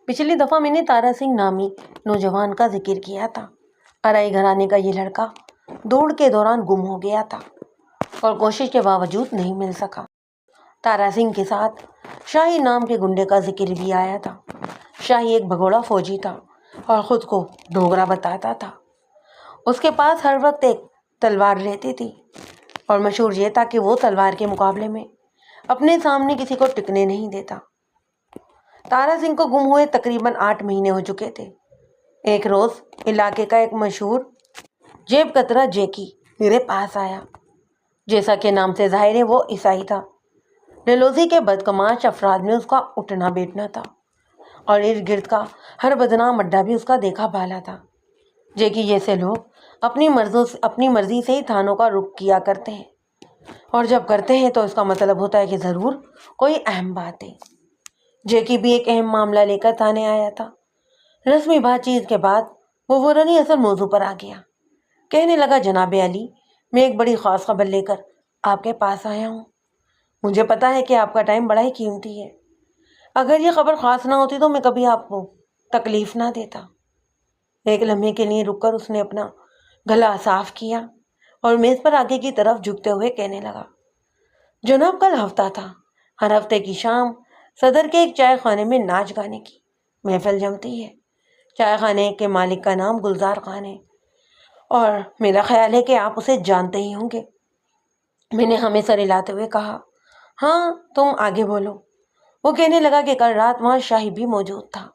پچھلی دفعہ میں نے تارا سنگھ نامی نوجوان کا ذکر کیا تھا۔ ارائی گھرانے کا یہ لڑکا دوڑ کے دوران گم ہو گیا تھا اور کوشش کے باوجود نہیں مل سکا۔ تارا سنگھ کے ساتھ شاہی نام کے گنڈے کا ذکر بھی آیا تھا۔ شاہی ایک بھگوڑا فوجی تھا اور خود کو ڈوگرا بتاتا تھا۔ اس کے پاس ہر وقت ایک تلوار رہتی تھی اور مشہور یہ تھا کہ وہ تلوار کے مقابلے میں اپنے سامنے کسی کو ٹکنے نہیں دیتا۔ تارا سنگھ کو گم ہوئے تقریباً 8 مہینے ہو چکے تھے۔ ایک روز علاقے کا ایک مشہور جیب کترا جیکی میرے پاس آیا۔ جیسا کہ نام سے ظاہر ہے وہ عیسائی تھا۔ ڈلہوزی کے بدکماش افراد میں اس کا اٹھنا بیٹھنا تھا اور ارد گرد کا ہر بدنام اڈا بھی اس کا دیکھا بھالا تھا۔ جیکی جیسے لوگ اپنی مرضی سے ہی تھانوں کا رخ کیا کرتے ہیں اور جب کرتے ہیں تو اس کا مطلب ہوتا ہے کہ ضرور کوئی اہم بات ہے۔ جیکی بھی ایک اہم معاملہ لے کر تھانے آیا تھا۔ رسمی بات چیت کے بعد وہ فوراً ہی اصل موضوع پر آ گیا۔ کہنے لگا، جناب عالی، میں ایک بڑی خاص خبر لے کر آپ کے پاس آیا ہوں۔ مجھے پتا ہے کہ آپ کا ٹائم بڑا ہی قیمتی ہے۔ اگر یہ خبر خاص نہ ہوتی تو میں کبھی آپ کو تکلیف نہ دیتا۔ ایک لمحے کے لیے رک کر اس نے اپنا گلا صاف کیا اور میز پر آگے کی طرف جھکتے ہوئے کہنے لگا، جناب، کل ہفتہ تھا۔ ہر ہفتے کی شام صدر کے ایک چائے خانے میں ناچ گانے کی محفل جمتی ہے۔ چائے خانے کے مالک کا نام گلزار خان ہے اور میرا خیال ہے کہ آپ اسے جانتے ہی ہوں گے۔ میں نے ہمیں سر ہلاتے ہوئے کہا، ہاں، تم آگے بولو۔ وہ کہنے لگا کہ کل رات وہاں شاہی بھی موجود تھا۔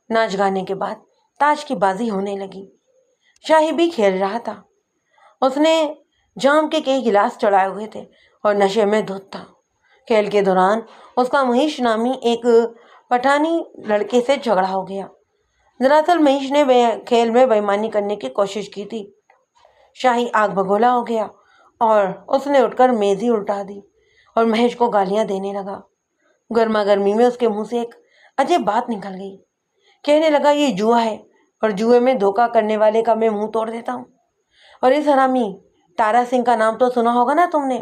ناچ گانے کے بعد تاش کی بازی ہونے لگی۔ شاہی بھی کھیل رہا تھا۔ اس نے جام کے کئی گلاس چڑھائے ہوئے تھے اور نشے میں دھت تھا۔ کھیل کے دوران اس کا مہیش نامی ایک پٹھانی لڑکے سے جھگڑا ہو گیا۔ دراصل مہیش نے کھیل میں بے ایمانی کرنے کی کوشش کی تھی۔ شاہی آگ بگولا ہو گیا اور اس نے اٹھ کر میز ہی الٹا دی اور مہیش کو گالیاں دینے لگا۔ گرما گرمی میں اس کے منہ سے ایک عجیب بات نکل گئی۔ کہنے لگا، یہ جوا ہے اور جوئے میں دھوکہ کرنے والے کا میں منہ توڑ دیتا ہوں۔ اور اس حرامی تارا سنگھ کا نام تو سنا ہوگا نا تم نے؟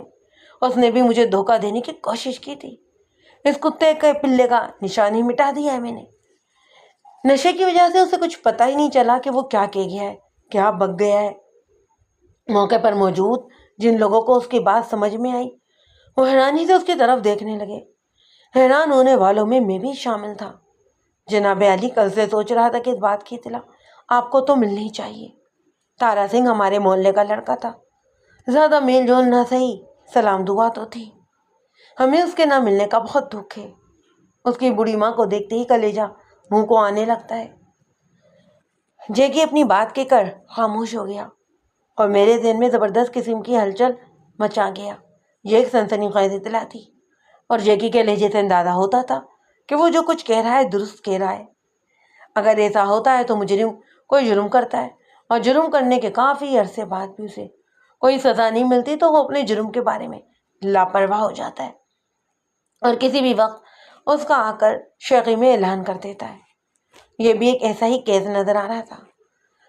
اس نے بھی مجھے دھوکہ دینے کی کوشش کی تھی۔ اس کتے کے پلے کا نشان ہی مٹا دیا ہے میں نے۔ نشے کی وجہ سے اسے کچھ پتہ ہی نہیں چلا کہ وہ کیا کہہ گیا ہے، کیا بک گیا ہے۔ موقع پر موجود جن لوگوں کو اس کی بات سمجھ میں آئی وہ حیرانی سے اس کی طرف دیکھنے لگے۔ حیران ہونے والوں میں بھی شامل تھا۔ جناب عالی، کل سے سوچ رہا تھا کہ اس بات کی اطلاع آپ کو تو ملنی چاہیے۔ تارا سنگھ ہمارے محلے کا لڑکا تھا۔ زیادہ میل جول نہ صحیح، سلام دعا تو تھی۔ ہمیں اس کے نہ ملنے کا بہت دکھ ہے۔ اس کی بوڑھی ماں کو دیکھتے ہی کلیجہ منہ کو آنے لگتا ہے۔ جیکی اپنی بات کہہ کر خاموش ہو گیا اور میرے ذہن میں زبردست قسم کی ہلچل مچا گیا۔ یہ ایک سنسنی خیز اطلاع تھی اور جیکی کے لہجے سے اندازہ ہوتا تھا کہ وہ جو کچھ کہہ رہا ہے درست کہہ رہا ہے۔ اگر ایسا ہوتا ہے تو مجرم کوئی جرم کرتا ہے اور جرم کرنے کے کافی عرصے بعد بھی اسے کوئی سزا نہیں ملتی تو وہ اپنے جرم کے بارے میں لاپرواہ ہو جاتا ہے اور کسی بھی وقت اس کا آ کر شیخی میں اعلان کر دیتا ہے۔ یہ بھی ایک ایسا ہی کیس نظر آ رہا تھا۔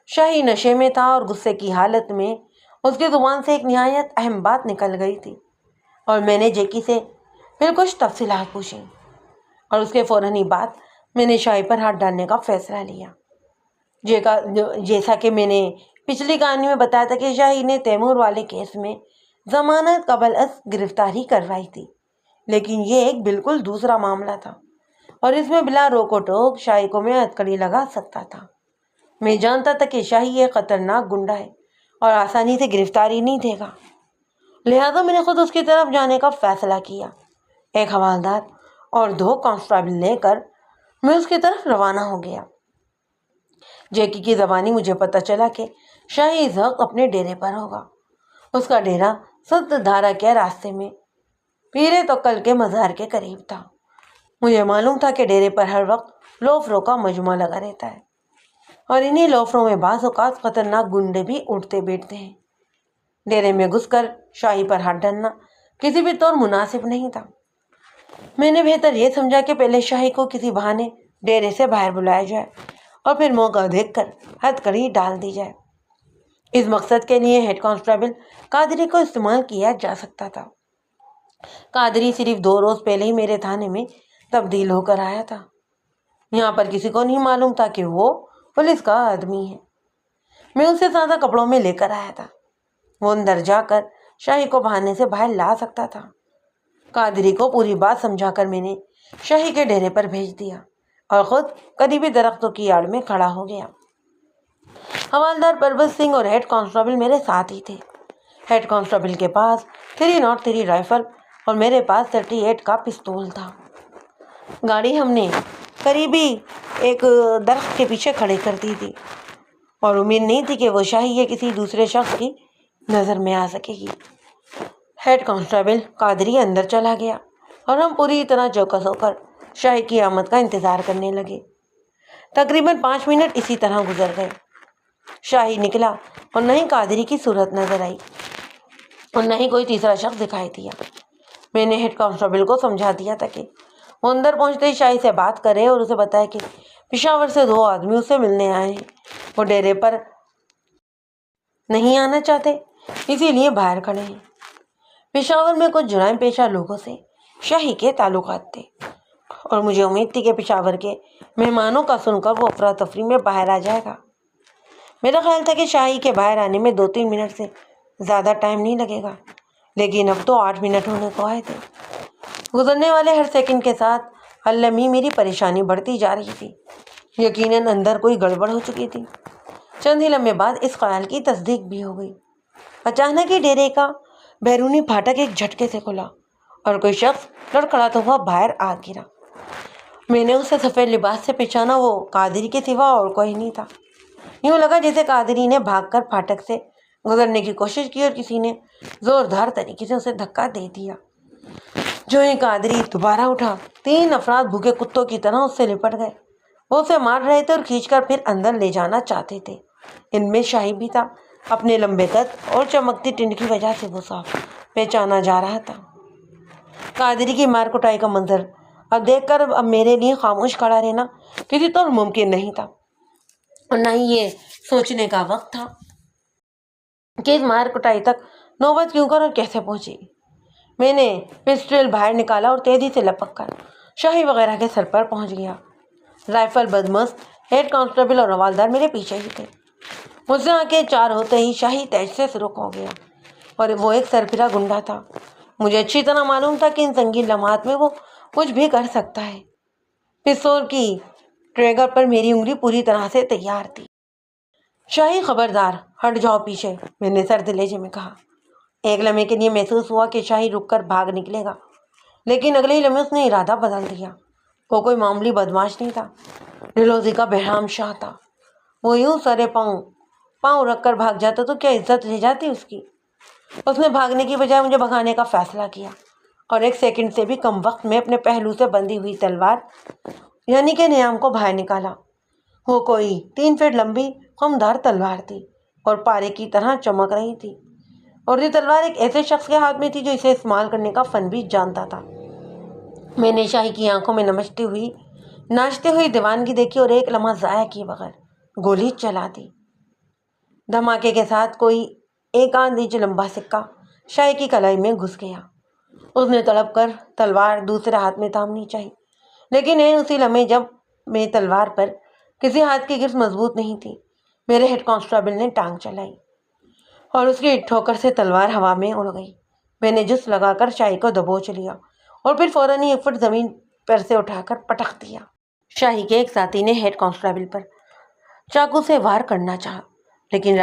شاہی نشے میں تھا اور غصے کی حالت میں اس کی زبان سے ایک نہایت اہم بات نکل گئی تھی اور میں نے جیکی سے پھر کچھ تفصیلات پوچھی اور اس کے فوراً ہی بعد میں نے شاہی پر ہاتھ ڈالنے کا فیصلہ لیا۔ جیسا کہ میں نے پچھلی کہانی میں بتایا تھا کہ شاہی نے تیمور والے کیس میں ضمانت قبل از گرفتاری کروائی تھی، لیکن یہ ایک بالکل دوسرا معاملہ تھا اور اس میں بلا روک و ٹوک شاہی کو میں ہتکڑی لگا سکتا تھا۔ میں جانتا تھا کہ شاہی ایک خطرناک گنڈا ہے اور آسانی سے گرفتاری نہیں دے گا، لہذا میں نے خود اس کی طرف جانے کا فیصلہ کیا۔ ایک حوالدار اور 2 کانسٹیبل لے کر میں اس کی طرف روانہ ہو گیا۔ جیکی کی زبانی مجھے پتہ چلا کہ شاہی اس وقت اپنے ڈیرے پر ہوگا۔ اس کا ڈیرا ست دھارا کے راستے میں پیرے توکل کے مزار کے قریب تھا۔ مجھے معلوم تھا کہ ڈیرے پر ہر وقت لوفروں کا مجمع لگا رہتا ہے اور انہی لوفروں میں بعض اوقات خطرناک گنڈے بھی اٹھتے بیٹھتے ہیں۔ ڈیرے میں گھس کر شاہی پر ہاتھ ڈالنا کسی بھی طور مناسب نہیں تھا۔ میں نے بہتر یہ سمجھا کہ پہلے شاہی کو کسی بہانے ڈیرے سے باہر بلایا جائے اور پھر موقع دیکھ کر ہتکڑی ڈال دی جائے۔ اس مقصد کے لیے ہیڈ کانسٹیبل قادری کو استعمال کیا جا سکتا تھا۔ قادری صرف 2 روز پہلے ہی میرے تھانے میں تبدیل ہو کر آیا تھا۔ یہاں پر کسی کو نہیں معلوم تھا کہ وہ پولیس کا آدمی ہے۔ میں اسے سادہ کپڑوں میں لے کر آیا تھا۔ وہ اندر جا کر شاہی کو بہانے سے باہر لا سکتا تھا۔ قادری کو پوری بات سمجھا کر میں نے شاہی کے ڈیرے پر بھیج دیا اور خود قریبی درختوں کی آڑ میں کھڑا ہو گیا۔ حوالدار پربت سنگھ اور ہیڈ کانسٹیبل میرے ساتھ ہی تھے۔ ہیڈ کانسٹیبل کے پاس 303 رائفل اور میرے پاس 38 کا پستول تھا۔ گاڑی ہم نے قریبی ایک درخت کے پیچھے کھڑے کر دی تھی اور امید نہیں تھی کہ وہ شاہی یا کسی دوسرے شخص کی نظر میں آ سکے گی۔ ہیڈ کانسٹیبل قادری اندر چلا گیا اور ہم پوری طرح چوکس ہو کر شاہی کی آمد کا انتظار کرنے لگے۔ تقریباً 5 منٹ اسی طرح گزر گئے۔ شاہی نکلا اور نہ ہی قادری کی صورت نظر آئی اور نہ ہی کوئی تیسرا شخص دکھائی دیا۔ میں نے ہیڈ کانسٹیبل کو سمجھا دیا تھا کہ وہ اندر پہنچتے ہی شاہی سے بات کرے اور اسے بتائے کہ پشاور سے 2 آدمی اسے ملنے آئے ہیں۔ وہ ڈیرے پر نہیں آنا چاہتے، اسی لیے باہر کھڑے ہیں۔ پشاور میں کچھ جرائم پیشہ لوگوں سے شاہی کے تعلقات تھے اور مجھے امید تھی کہ پشاور کے مہمانوں کا سن کر وہ افراتفری میں باہر آ جائے گا۔ میرا خیال تھا کہ شاہی کے باہر آنے میں 2-3 منٹ سے زیادہ ٹائم نہیں لگے گا، لیکن اب تو 8 منٹ ہونے کو آئے تھے۔ گزرنے والے ہر سیکنڈ کے ساتھ اللمی میری پریشانی بڑھتی جا رہی تھی۔ یقیناً اندر کوئی گڑبڑ ہو چکی تھی۔ چند ہی لمحے بعد اس خیال کی تصدیق بھی ہو گئی۔ اچانک ہی ڈیرے کا بیرونی پھاٹک ایک جھٹکے سے کھلا اور کوئی شخص لڑکھڑاتا ہوا باہر آ گرا۔ میں نے اسے سفید لباس سے پہچانا، وہ قادری کے سوا اور کوئی نہیں تھا۔ یوں لگا جیسے قادری نے بھاگ کر پھاٹک سے گزرنے کی کوشش کی اور کسی نے زوردار طریقے سے اسے دھکا دے دیا۔ جو ہی قادری دوبارہ اٹھا، 3 افراد بھوکے کتوں کی طرح اس سے لپٹ گئے۔ وہ اسے مار رہے تھے اور کھینچ کر پھر اندر لے جانا چاہتے تھے۔ ان میں شاہی بھی تھا۔ اپنے لمبے قد اور چمکتی ٹنڈ کی وجہ سے وہ صاف پہچانا جا رہا تھا۔ قادری کی مار کٹائی کا منظر اب دیکھ کر اب میرے لیے خاموش کھڑا رہنا کسی طور ممکن نہیں تھا اور نہ ہی یہ سوچنے کا وقت تھا کہ اس مار کٹائی تک نوبت کیوں کر اور کیسے پہنچی۔ میں نے پسٹل باہر نکالا اور تیزی سے لپک کر شاہی وغیرہ کے سر پر پہنچ گیا۔ رائفل بدمست ہیڈ کانسٹیبل اور حوالدار میرے پیچھے ہی تھے۔ مجھ سے آنکھیں چار ہوتے ہی شاہی تیز سے سرخ ہو گیا اور وہ ایک سرفرا گنڈا تھا۔ مجھے اچھی طرح معلوم تھا کہ ان سنگین لمحات میں وہ کچھ بھی کر سکتا ہے۔ پستول کی ٹریگر پر میری انگلی پوری طرح سے تیار تھی۔ شاہی خبردار، ہٹ جاؤ پیچھے، میں نے سرد لہجے میں کہا۔ ایک لمحے کے لیے محسوس ہوا کہ شاہی رک کر بھاگ نکلے گا، لیکن اگلے ہی لمحے اس نے ارادہ بدل دیا۔ وہ کوئی معمولی بدماش نہیں تھا، ڈلہوزی کا بہرام شاہ تھا۔ وہ یوں سرے پاؤں رکھ کر بھاگ جاتا تو کیا عزت رہ جاتی اس کی۔ اس نے بھاگنے کی بجائے مجھے بھگانے کا فیصلہ کیا اور 1 سیکنڈ سے بھی کم وقت میں اپنے پہلو سے بندھی ہوئی تلوار یعنی کہ نیام کو باہر نکالا۔ وہ کوئی 3 فٹ لمبی خمدار تلوار تھی اور پارے کی طرح چمک رہی تھی، اور یہ تلوار ایک ایسے شخص کے ہاتھ میں تھی جو اسے استعمال کرنے کا فن بھی جانتا تھا۔ میں نے شاہی کی آنکھوں میں ناچتے ہوئی دیوانگی دیکھی اور ایک لمحہ ضائع کیے بغیر گولی چلا دی۔ دھماکے کے ساتھ کوئی 1 آدھ انچ لمبا سکہ شاہی کی کلائی میں گھس گیا۔ اس نے تڑپ کر تلوار دوسرے ہاتھ میں تھامنی چاہی، لیکن اسی لمحے جب میری تلوار پر کسی ہاتھ کی گرفت مضبوط نہیں تھی، میرے ہیڈ کانسٹیبل نے ٹانگ چلائی اور اس کی ٹھوکر سے تلوار ہوا میں اڑ گئی۔ میں نے جس لگا کر شاہی کو دبوچ لیا اور پھر فوراً ہی 1 فٹ زمین پر سے اٹھا کر پٹخ دیا۔ شاہی کے ایک ساتھی نے ہیڈ کانسٹیبل پر چاقو سے وار کرنا چاہا، لیکن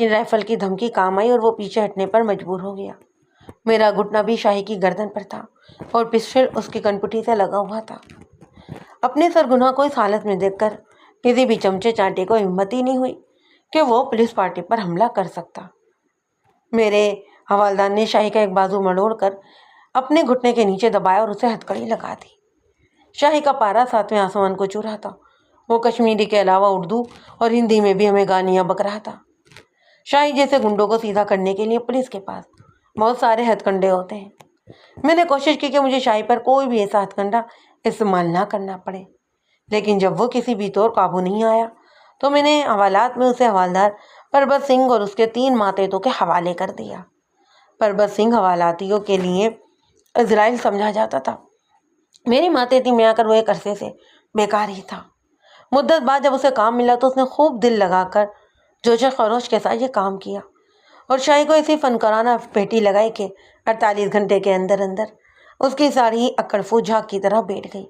رائفل کی دھمکی کام آئی اور وہ پیچھے ہٹنے پر مجبور ہو گیا۔ میرا گھٹنا بھی شاہی کی گردن پر تھا اور پسٹل اس کی کنپٹی سے لگا ہوا تھا۔ اپنے سرگناہ کو اس حالت میں دیکھ کر کسی بھی چمچے چانٹے کو ہمت ہی نہیں ہوئی کہ وہ پولیس پارٹی پر حملہ کر سکتا۔ میرے حوالدار نے شاہی کا ایک بازو مڑوڑ کر اپنے گھٹنے کے نیچے دبایا اور اسے ہتھکڑی لگا دی۔ شاہی کا پارا 7ویں آسمان کو چھو رہا تھا۔ وہ کشمیری کے علاوہ اردو اور ہندی میں بھی ہمیں گانیاں بک رہا تھا۔ شاہی جیسے گنڈوں کو سیدھا کرنے کے لیے پولیس کے پاس بہت سارے ہتھ کنڈے ہوتے ہیں۔ میں نے کوشش کی کہ مجھے شاہی پر کوئی بھی ایسا ہتھ کنڈا استعمال نہ کرنا پڑے، لیکن جب وہ کسی بھی طور قابو نہیں آیا تو میں نے حوالات میں اسے حوالدار پربت سنگھ اور اس کے 3 ماتحتوں کے حوالے کر دیا۔ پربت سنگھ حوالاتیوں کے لیے اسرائیل سمجھا جاتا تھا میری ماتحتی میں آ کر وہ ایک عرصے سے بیکار ہی تھا۔ مدت بعد جب اسے کام ملا تو اس نے خوب دل لگا کر جوش و خروش کے ساتھ یہ کام کیا اور شاہی کو ایسی فنکارانہ پیٹی لگائی کہ 48 گھنٹے کے اندر اندر اس کی ساڑی اکڑ فو جھاگ کی طرح بیٹھ گئی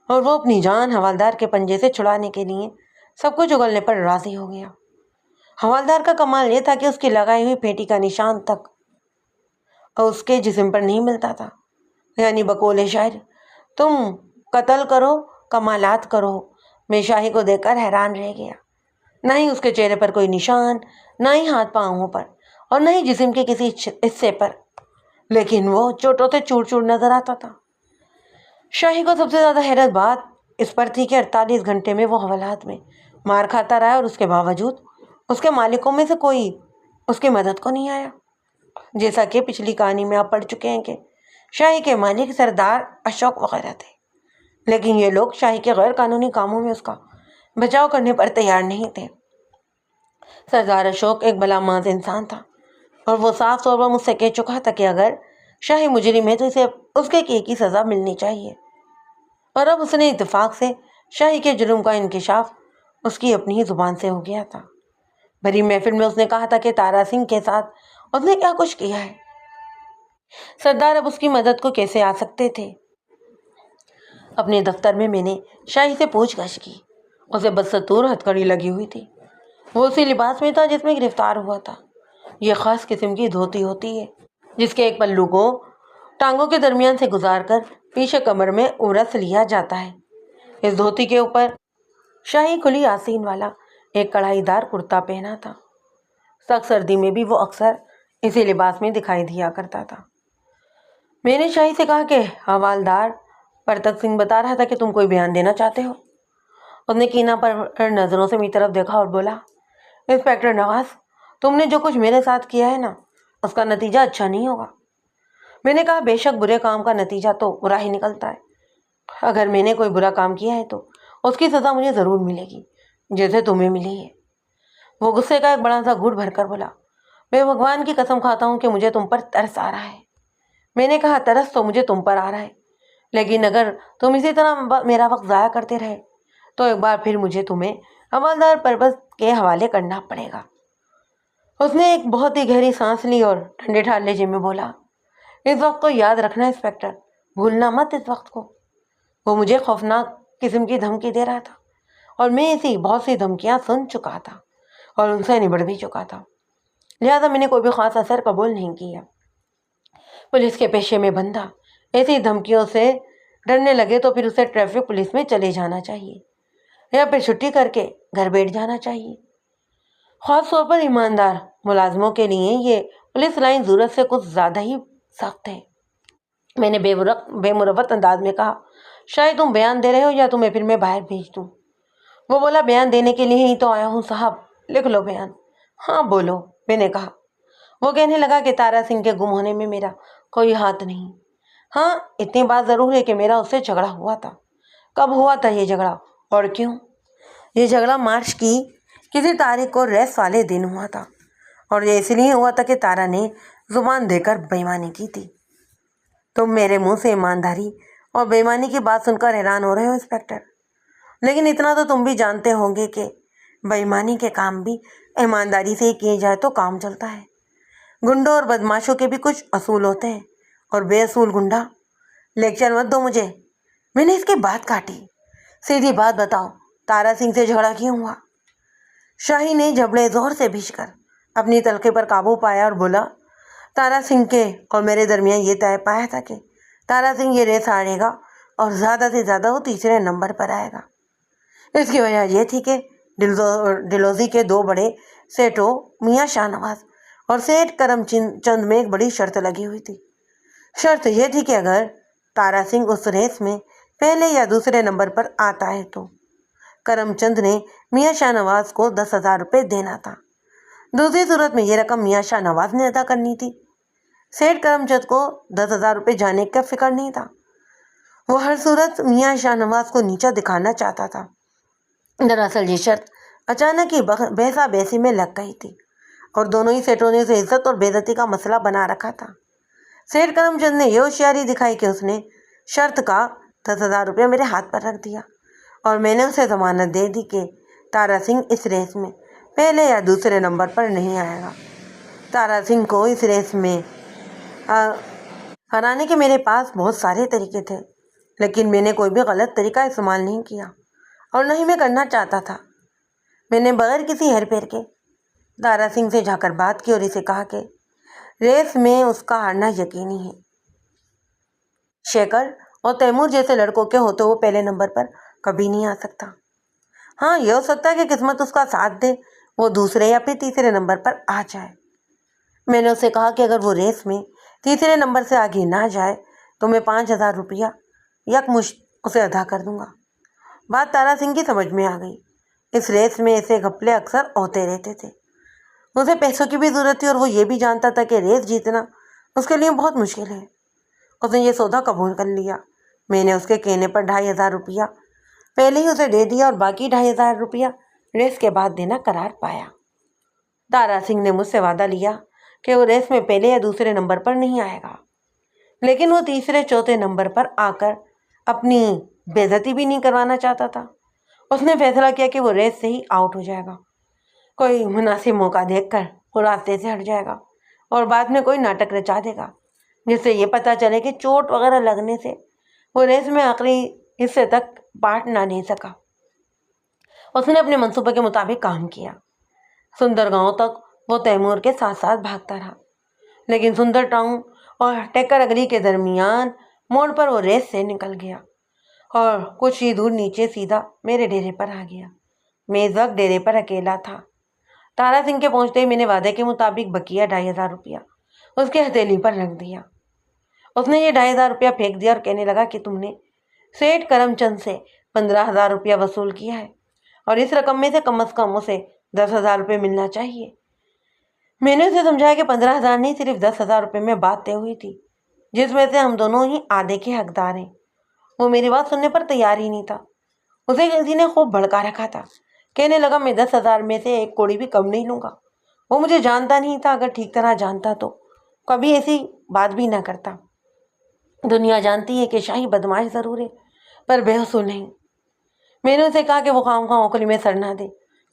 اور وہ اپنی جان حوالدار کے پنجے سے چھڑانے کے لیے سب کچھ اگلنے پر راضی ہو گیا۔ حوالدار کا کمال یہ تھا کہ اس کی لگائی ہوئی پیٹی کا نشان تک اور اس کے جسم پر نہیں ملتا تھا، یعنی بقول شاعر تم قتل کرو کمالات کرو۔ میں شاہی کو دیکھ کر حیران رہ گیا، نہ ہی اس کے چہرے پر کوئی نشان، نہ ہی ہاتھ پاؤں پر، اور نہ ہی جسم کے کسی حصے پر، لیکن وہ چوٹوں سے چور چور نظر آتا تھا۔ شاہی کو سب سے زیادہ حیرت بات اس پر تھی کہ 48 گھنٹے میں وہ حوالات میں مار کھاتا رہا اور اس کے باوجود اس کے مالکوں میں سے کوئی اس کی مدد کو نہیں آیا۔ جیسا کہ پچھلی کہانی میں آپ پڑھ چکے ہیں کہ شاہی کے مالک سردار اشوک وغیرہ تھے، لیکن یہ لوگ شاہی کے غیر قانونی کاموں میں اس کا بچاؤ کرنے پر تیار نہیں تھے۔ سردار اشوک ایک بلا ماز انسان تھا اور وہ صاف طور پر مجھ سے کہہ چکا تھا کہ اگر شاہی مجرم ہے تو اسے اس کے کیے کی سزا ملنی چاہیے، اور اب اس نے اتفاق سے شاہی کے جرم کا انکشاف اس کی اپنی ہی زبان سے ہو گیا تھا۔ بھری محفل میں اس نے کہا تھا کہ تارا سنگھ کے ساتھ اس نے کیا کچھ کیا ہے، سردار اب اس کی مدد کو کیسے آ سکتے تھے۔ اپنے دفتر میں نے شاہی سے پوچھ گچھ کی۔ اسے بدستور ہتھکڑی لگی ہوئی تھی، وہ اسی لباس میں تھا جس میں گرفتار ہوا تھا۔ یہ خاص قسم کی دھوتی ہوتی ہے جس کے ایک پلو کو ٹانگوں کے درمیان سے گزار کر پیچھے کمر میں ارس لیا جاتا ہے۔ اس دھوتی کے اوپر شاہی کھلی آستین والا ایک کڑھائی دار کرتا پہنا تھا۔ سخت سردی میں بھی وہ اکثر اسی لباس میں دکھائی دیا کرتا تھا۔ میں نے شاہی سے کہا کہ حوالدار پرتک سنگھ بتا رہا تھا کہ تم کوئی بیان دینا چاہتے ہو۔ اس نے کینہ پر نظروں سے میری طرف دیکھا اور بولا، انسپکٹر نواز، تم نے جو کچھ میرے ساتھ کیا ہے نا، اس کا نتیجہ اچھا نہیں ہوگا۔ میں نے کہا، بے شک برے کام کا نتیجہ تو برا ہی نکلتا ہے۔ اگر میں نے کوئی برا کام کیا ہے تو اس کی سزا مجھے ضرور ملے گی جیسے تمہیں ملی ہے۔ وہ غصے کا ایک بڑا سا گھوٹ بھر کر بولا، میں بھگوان کی قسم کھاتا ہوں کہ مجھے تم پر ترس آ رہا ہے۔ میں نے کہا، ترس تو مجھے تم پر آ رہا ہے، لیکن اگر تم اسی طرح میرا وقت ضائع کرتے رہے تو ایک بار پھر مجھے تمہیں حوالدار پربت کے حوالے کرنا پڑے گا۔ اس نے ایک بہت ہی گہری سانس لی اور ٹھنڈے ٹھار لہجے میں بولا، اس وقت کو یاد رکھنا انسپکٹر، بھولنا مت اس وقت کو۔ وہ مجھے خوفناک قسم کی دھمکی دے رہا تھا اور میں ایسی بہت سی دھمکیاں سن چکا تھا اور ان سے نبڑ بھی چکا تھا، لہٰذا میں نے کوئی بھی خاص اثر قبول نہیں کیا۔ پولیس کے پیشے میں بندہ ایسی دھمکیوں سے ڈرنے لگے تو پھر اسے ٹریفک پولیس میں چلے جانا چاہیے یا پھر چھٹی کر کے گھر بیٹھ جانا چاہیے۔ خاص طور پر ایماندار ملازموں کے لیے یہ پولیس لائن ضرورت سے کچھ زیادہ ہی سخت ہے۔ میں نے بے مروت انداز میں کہا، شاید تم بیان دے رہے ہو یا تمہیں پھر میں باہر بھیج دوں۔ وہ بولا، بیان دینے کے لیے ہی تو آیا ہوں صاحب، لکھ لو بیان۔ ہاں بولو، میں نے کہا۔ وہ کہنے لگا کہ تارا سنگھ کے گم ہونے میں میرا کوئی ہاتھ نہیں۔ ہاں اتنی بات ضرور ہے کہ میرا اس سے جھگڑا ہوا تھا۔ کب ہوا تھا یہ جھگڑا اور کیوں؟ یہ جھگڑا مارچ کی کسی تاریخ کو ریس والے دن ہوا تھا، اور یہ اس لیے ہوا تھا کہ تارا نے زبان دے کر بے ایمانی کی تھی۔ تم میرے منہ سے ایمانداری اور بے ایمانی کی بات سن کر حیران ہو رہے ہو انسپکٹر، لیکن اتنا تو تم بھی جانتے ہوں گے کہ بے ایمانی کے کام بھی ایمانداری سے ہی کیے جائے تو کام چلتا ہے۔ گنڈوں اور بدماشوں کے بھی کچھ اصول ہوتے ہیں، اور بے اصول گنڈا۔ لیکچر مت دو مجھے، میں نے اس کی بات کاٹی۔ سیدھی بات بتاؤ، تارا سنگھ سے جھگڑا کیوں ہوا؟ شاہی نے جھبڑے زور سے بھیج کر اپنی تلخی پر قابو پایا اور بولا، تارا سنگھ کے اور میرے درمیان یہ طے پایا تھا کہ تارا سنگھ یہ ریس ہارے گا اور زیادہ سے زیادہ وہ تیسرے نمبر پر آئے گا۔ اس کی وجہ یہ تھی کہ ڈلوزی کے دو بڑے سیٹوں میاں شاہ نواز اور سیٹ کرم چند میں ایک بڑی شرط لگی ہوئی تھی۔ شرط یہ تھی کہ اگر تارا سنگھ اس ریس میں پہلے یا دوسرے نمبر پر آتا ہے تو کرم چند نے میاں شاہ نواز کو 10,000 روپے دینا تھا۔ دوسری صورت میں یہ رقم میاں شاہ نواز نے ادا کرنی تھی۔ سیٹ کرم چند کو 10,000 روپے جانے کا فکر نہیں تھا، وہ ہر صورت میاں شاہ نواز کو نیچا دکھانا چاہتا تھا۔ دراصل یہ شرط اچانک ہی بحثا بحثی میں لگ گئی تھی اور دونوں ہی سیٹوں نے اسے عزت اور بے عزتی کا مسئلہ بنا رکھا تھا۔ سیٹ کرم چند نے یہ ہوشیاری دکھائی کہ اس نے شرط کا 10,000 روپیہ میرے ہاتھ پر رکھ دیا اور میں نے اسے ضمانت دے دی کہ تارا سنگھ اس ریس میں پہلے یا دوسرے نمبر پر نہیں آئے گا۔ تارا سنگھ کو اس ریس میں ہرانے کے میرے پاس بہت سارے طریقے تھے، لیکن میں نے کوئی بھی غلط طریقہ استعمال نہیں کیا اور نہ ہی میں کرنا چاہتا تھا۔ میں نے بغیر کسی ہیر پھیر کے تارا سنگھ سے جا کر بات کی اور اسے کہا کہ ریس میں اس کا ہارنا یقینی ہے۔ شیکھر اور تیمور جیسے لڑکوں کے ہوتے وہ پہلے نمبر پر کبھی نہیں آ سکتا۔ ہاں، یہ ہو سکتا ہے کہ قسمت اس کا ساتھ دے، وہ دوسرے یا پھر تیسرے نمبر پر آ جائے۔ میں نے اسے کہا کہ اگر وہ ریس میں تیسرے نمبر سے آگے نہ جائے تو میں 5,000 روپیہ یکمشت اسے ادا کر دوں گا۔ بات تارا سنگھ کی سمجھ میں آ گئی۔ اس ریس میں ایسے گھپلے اکثر ہوتے رہتے تھے۔ اسے پیسوں کی بھی ضرورت تھی اور وہ یہ بھی جانتا تھا کہ ریس جیتنا اس کے لیے بہت مشکل ہے۔ اس نے یہ سودا قبول کر لیا۔ میں نے اس کے کہنے پر 2,500 روپیہ پہلے ہی اسے دے دیا اور باقی 2,500 روپیہ ریس کے بعد دینا قرار پایا۔ تارا سنگھ نے مجھ سے وعدہ لیا کہ وہ ریس میں پہلے یا دوسرے نمبر پر نہیں آئے گا، لیکن وہ تیسرے چوتھے نمبر پر آ کر اپنی بے عزتی بھی نہیں کروانا چاہتا تھا۔ اس نے فیصلہ کیا کہ وہ ریس سے ہی آؤٹ ہو جائے گا، کوئی مناسب موقع دیکھ کر وہ راستے سے ہٹ جائے گا اور بعد میں کوئی ناٹک رچا دے گا جس سے یہ پتہ چلے کہ چوٹ وغیرہ لگنے سے وہ ریس میں آخری حصے تک پارٹ نہ لے سکا۔ اس نے اپنے منصوبے کے مطابق کام کیا۔ سندر گاؤں تک وہ تیمور کے ساتھ ساتھ بھاگتا رہا، لیکن سندر ٹاؤن اور ٹیکر اگلی کے درمیان موڑ پر وہ ریس سے نکل گیا اور کچھ ہی دور نیچے سیدھا میرے ڈیرے پر آ گیا۔ میں اس وقت ڈیرے پر اکیلا تھا۔ تارا سنگھ کے پہنچتے ہی میں نے وعدے کے مطابق بقیہ 2,500 روپیہ اس کی ہتھیلی پر رکھ دیا۔ اس نے یہ 2,500 روپیہ پھینک دیا اور کہنے لگا کہ تم نے سیٹھ کرم چند سے 15,000 روپیہ وصول کیا ہے اور اس رقم میں سے کم از کم اسے 10,000 روپے ملنا چاہیے۔ میں نے اسے سمجھایا کہ 15,000 نہیں، صرف 10,000 روپے میں بات طے ہوئی تھی، جس میں سے ہم دونوں ہی آدھے کے حقدار ہیں۔ وہ میری بات سننے پر تیار ہی نہیں تھا۔ اسے کسی نے خوب بھڑکا رکھا تھا۔ کہنے لگا میں 10,000 میں سے ایک کوڑی بھی کم نہیں لوں گا۔ وہ مجھے جانتا نہیں تھا، اگر ٹھیک طرح جانتا تو کبھی ایسی بات بھی نہ کرتا۔ دنیا جانتی ہے کہ شاہی بدماش ضرور ہے پر بے اصول نہیں۔ میں نے اسے کہا کہ وہ خواہ اوکھلی میں سر نہ دے،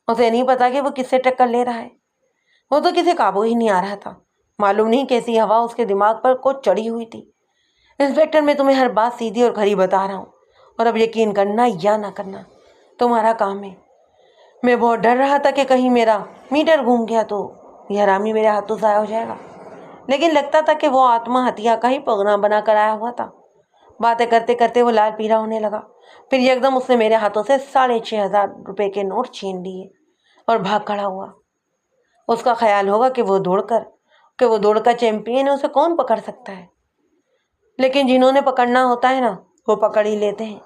اسے نہیں پتا کہ وہ کس سے ٹکر لے رہا ہے۔ وہ تو کسی قابو ہی نہیں آ رہا تھا۔ معلوم نہیں کیسی ہوا اس کے دماغ پر کو چڑھی ہوئی تھی۔ انسپیکٹر، میں تمہیں ہر بات سیدھی اور کھری بتا رہا ہوں اور اب یقین کرنا یا نہ کرنا تمہارا کام ہے۔ میں بہت ڈر رہا تھا کہ کہیں میرا میٹر گھوم گیا تو یہ حرامی میرے ہاتھوں ضائع ہو جائے گا، لیکن لگتا تھا کہ وہ آتما ہتیا کا ہی پروگرام بنا کر آیا ہوا تھا۔ باتیں کرتے کرتے وہ لال پیلا ہونے لگا، پھر یکدم اس نے میرے ہاتھوں سے 6,500 روپے کے نوٹ چھین لیے اور بھاگ کھڑا ہوا۔ اس کا خیال ہوگا کہ وہ دوڑ کا چیمپئن ہے، اسے کون پکڑ سکتا ہے، لیکن جنہوں نے پکڑنا ہوتا ہے نا وہ پکڑ ہی لیتے ہیں۔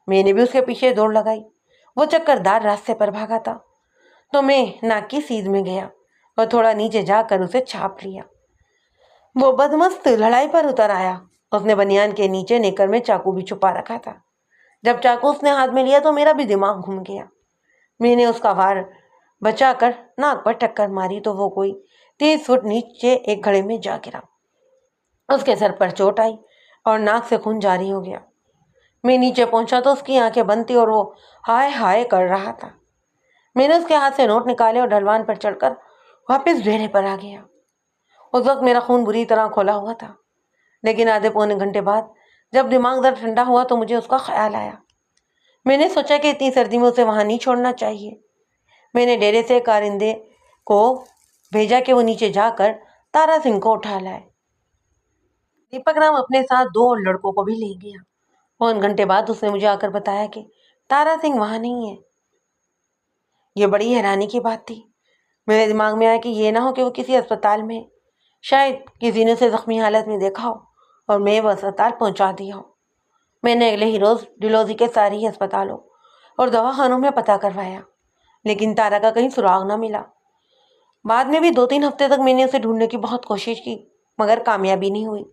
میں نے بھی اس کے پیچھے دوڑ لگائی۔ وہ چکردار راستے پر بھاگا تھا تو میں ناک کی سیدھ میں گیا اور تھوڑا نیچے جا کر اسے چھاپ لیا۔ وہ بدمست لڑائی پر اتر آیا۔ اس نے بنیان کے نیچے نیکر میں چاقو بھی چھپا رکھا تھا۔ جب چاقو اس نے ہاتھ میں لیا تو میرا بھی دماغ گھوم گیا۔ میں نے اس کا وار بچا کر ناک پر ٹکر ماری تو وہ کوئی 30 فٹ نیچے ایک گھڑے میں جا گرا۔ اس کے سر پر چوٹ آئی اور ناک سے خون جاری ہو گیا۔ میں نیچے پہنچا تو اس کی آنکھیں بند تھی اور وہ ہائے ہائے کر رہا تھا۔ میں نے اس کے ہاتھ سے نوٹ نکالے اور ڈھلوان پر چڑھ کر واپس ڈیرے پر آ گیا۔ اس وقت میرا خون بری طرح کھولا ہوا تھا، لیکن آدھے پونے گھنٹے بعد جب دماغ ذرا ٹھنڈا ہوا تو مجھے اس کا خیال آیا۔ میں نے سوچا کہ اتنی سردی میں اسے وہاں نہیں چھوڑنا چاہیے۔ میں نے ڈیرے سے کارندے کو بھیجا کہ وہ نیچے جا کر تارا سنگھ کو اٹھا لائے۔ دیپک رام اپنے ساتھ 2 اور لڑکوں کو بھی لے گیا۔ 1 گھنٹے بعد اس نے مجھے آ کر بتایا کہ تارا سنگھ وہاں نہیں ہے۔ یہ بڑی حیرانی کی بات تھی۔ میرے دماغ میں آیا کہ یہ نہ ہو کہ وہ کسی اسپتال میں ہے، شاید کسی نے اسے زخمی حالت میں دیکھا ہو اور میں وہ اسپتال پہنچا دیا ہو۔ میں نے اگلے ہی روز ڈلوزی کے سارے ہی اسپتالوں اور دواخانوں میں پتہ کروایا، لیکن تارا کا کہیں سراغ نہ ملا۔ بعد میں بھی 2-3 ہفتے تک میں نے اسے ڈھونڈنے کی بہت کوشش کی مگر کامیابی نہیں ہوئی۔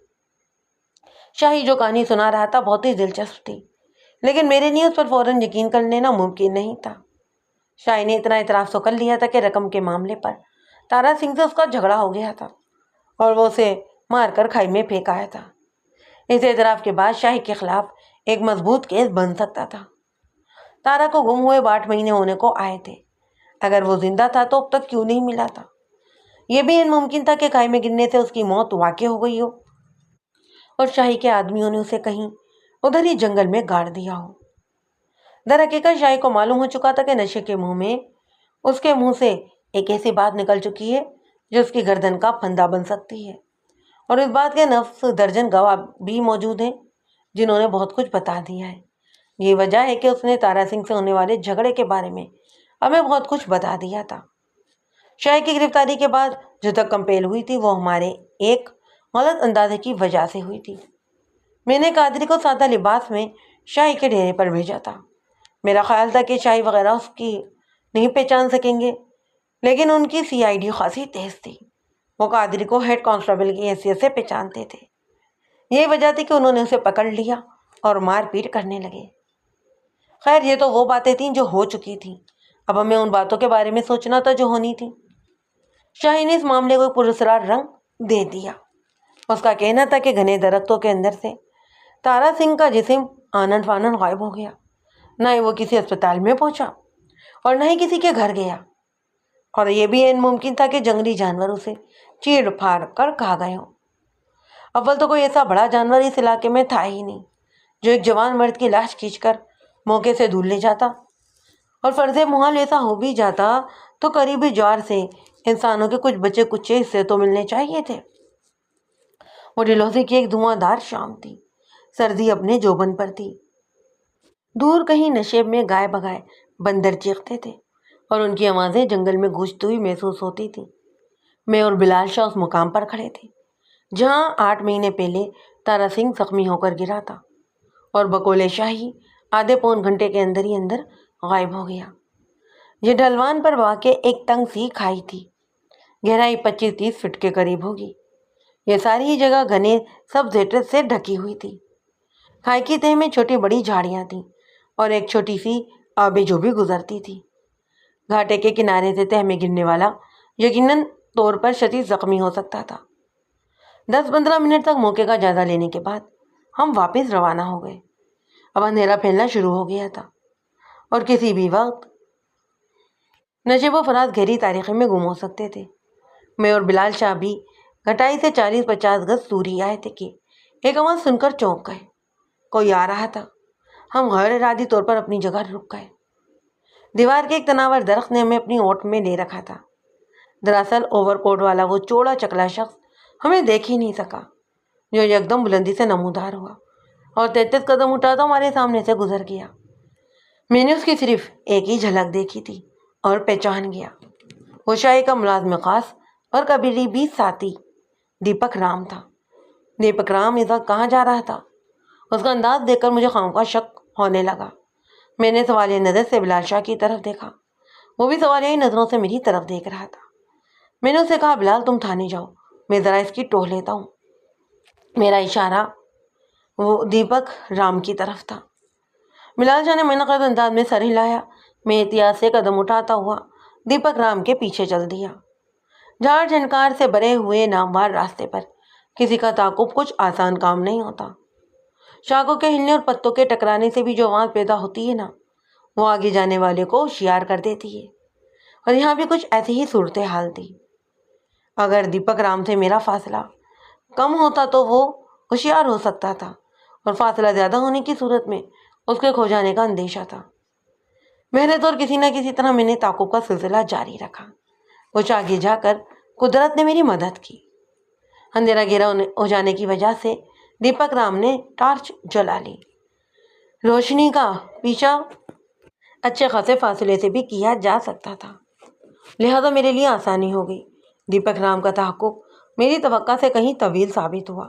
شاہی جو کہانی سنا رہا تھا بہت ہی دلچسپ تھی، لیکن میرے لیے اس پر فوراً یقین کر لینا ممکن نہیں تھا۔ شاہی نے اتنا اعتراف تو کر لیا تھا کہ رقم کے معاملے پر تارا سنگھ سے اس کا جھگڑا ہو گیا تھا اور وہ اسے مار کر کھائی میں پھینک آیا تھا۔ اس اعتراف کے بعد شاہی کے خلاف ایک مضبوط کیس بن سکتا تھا۔ تارا کو گم ہوئے 8 مہینے ہونے کو آئے تھے۔ اگر وہ زندہ تھا تو اب تک کیوں نہیں ملا تھا؟ یہ بھی ممکن تھا کہ کھائی میں گرنے سے اس کی موت واقع ہو گئی ہو اور شاہی کے آدمیوں نے اسے کہیں ادھر ہی جنگل میں گاڑ دیا ہو۔ در حقیقت شاہی کو معلوم ہو چکا تھا کہ نشے کے اس کے منہ سے ایک ایسی بات نکل چکی ہے جو اس کی گردن کا پھندا بن سکتی ہے، اور اس بات کے نفس درجن گواہ بھی موجود ہیں جنہوں نے بہت کچھ بتا دیا ہے۔ یہ وجہ ہے کہ اس نے تارا سنگھ سے ہونے والے جھگڑے کے بارے میں ہمیں بہت کچھ بتا دیا تھا۔ شاہی کی گرفتاری کے بعد جو تک کمپیل ہوئی تھی وہ ہمارے ایک غلط اندازے کی وجہ سے ہوئی تھی۔ میں نے قادری کو سادہ لباس میں شاہی کے ڈیرے پر بھیجا تھا۔ میرا خیال تھا کہ شاہی وغیرہ اس کی نہیں پہچان سکیں گے، لیکن ان کی CID خاصی تیز تھی۔ وہ قادری کو ہیڈ کانسٹیبل کی حیثیت سے پہچانتے تھے۔ یہی وجہ تھی کہ انہوں نے اسے پکڑ لیا اور مار پیٹ کرنے لگے۔ خیر، یہ تو وہ باتیں تھیں جو ہو چکی تھیں، اب ہمیں ان باتوں کے بارے میں سوچنا تھا جو ہونی تھیں۔ شاہی نے اس معاملے کو پراسرار رنگ دے دیا۔ اس کا کہنا تھا کہ گھنے درختوں کے اندر سے تارا سنگھ کا جسم آنن فانن غائب ہو گیا۔ نہ ہی وہ کسی اسپتال میں پہنچا اور نہ ہی کسی کے گھر گیا، اور یہ بھی ممکن تھا کہ جنگلی جانور اسے چیڑ پھاڑ کر کھا گئے ہوں۔ اول تو کوئی ایسا بڑا جانور اس علاقے میں تھا ہی نہیں جو ایک جوان مرد کی لاش کھینچ کر موقع سے دور لے جاتا، اور فرض محال ایسا ہو بھی جاتا تو قریبی جوار سے انسانوں کے کچھ بچے کچے حصے تو ملنے چاہیے تھے۔ وہ ڈلہوزی کی ایک دھواں دار شام تھی، سردی اپنے جوبن پر تھی۔ دور کہیں نشیب میں گائے بگائے بندر چیختے تھے اور ان کی آوازیں جنگل میں گونجتی ہوئی محسوس ہوتی تھی۔ میں اور بلال شاہ اس مقام پر کھڑے تھے جہاں 8 مہینے پہلے تارا سنگھ زخمی ہو کر گرا تھا، اور بقول شاہی آدھے پون گھنٹے کے اندر ہی اندر غائب ہو گیا۔ یہ ڈھلوان پر واقع ایک تنگ سی کھائی تھی، گہرائی 25-30 فٹ کے قریب ہوگی۔ یہ ساری ہی جگہ گھنے سبزیٹس سے ڈھکی ہوئی تھی۔ کھائی کی تہہ میں چھوٹی بڑی جھاڑیاں تھیں اور ایک چھوٹی سی آبی جو بھی گزرتی تھی۔ گھاٹے کے کنارے سے تہہ میں گرنے والا یقیناً طور پر شدید زخمی ہو سکتا تھا۔ 10-15 منٹ تک موقع کا جائزہ لینے کے بعد ہم واپس روانہ ہو گئے۔ اب اندھیرا پھیلنا شروع ہو گیا تھا اور کسی بھی وقت نشیب و فراز گہری تاریخی میں گم ہو سکتے تھے۔ میں اور بلال شاہ بھی گھٹائی سے 40-50 گز دور ہی آئے تھے کہ ایک آواز سن کر چونک گئے۔ کوئی آ رہا تھا۔ ہم غیر ارادی طور پر اپنی جگہ رک گئے۔ دیوار کے ایک تناور درخت نے ہمیں اپنی اوٹ میں لے رکھا تھا۔ دراصل اوور کوٹ والا وہ چوڑا چکلا شخص ہمیں دیکھ ہی نہیں سکا جو یکدم بلندی سے نمودار ہوا اور 33 قدم اٹھا تو ہمارے سامنے سے گزر گیا۔ میں نے اس کی صرف ایک ہی جھلک دیکھی تھی اور پہچان گیا۔ وہ شاہی کا ملازم خاص اور قریبی ساتھی دیپک رام تھا۔ دیپک رام اس وقت کہاں جا رہا تھا؟ اس کا انداز دیکھ کر مجھے خامخواہ شک ہونے لگا۔ میں نے سوالیہ نظر سے بلال شاہ کی طرف دیکھا، وہ بھی سوالیہ نظروں سے میری طرف دیکھ رہا تھا۔ میں نے اسے کہا، بلال تم تھانے جاؤ، میں ذرا اس کی ٹوہ لیتا ہوں۔ میرا اشارہ وہ دیپک رام کی طرف تھا۔ بلال شاہ نے منعقد انداز میں سر ہلایا۔ میں احتیاط سے قدم اٹھاتا ہوا دیپک رام کے پیچھے چل دیا۔ جھاڑ جھنکار سے بھرے ہوئے ناموار راستے پر کسی کا تعاقب کچھ آسان کام نہیں ہوتا۔ شاخوں کے ہلنے اور پتوں کے ٹکرانے سے بھی جو آواز پیدا ہوتی ہے نا، وہ آگے جانے والے کو ہوشیار کر دیتی ہے، اور یہاں بھی کچھ ایسی ہی صورتحال تھی۔ اگر دیپک رام سے میرا فاصلہ کم ہوتا تو وہ ہوشیار ہو سکتا تھا، اور فاصلہ زیادہ ہونے کی صورت میں اس کے کھو جانے کا اندیشہ تھا۔ محنت اور کسی نہ کسی طرح میں نے تعاقب کا سلسلہ جاری رکھا۔ کچھ آگے جا کر قدرت نے میری مدد کی۔ اندھیرا گہرا ہو جانے کی وجہ سے دیپک رام نے ٹارچ جلا لی۔ روشنی کا پیچھا اچھے خاصے فاصلے سے بھی کیا جا سکتا تھا، لہذا میرے لیے آسانی ہو گئی۔ دیپک رام کا تعاقب میری توقع سے کہیں طویل ثابت ہوا۔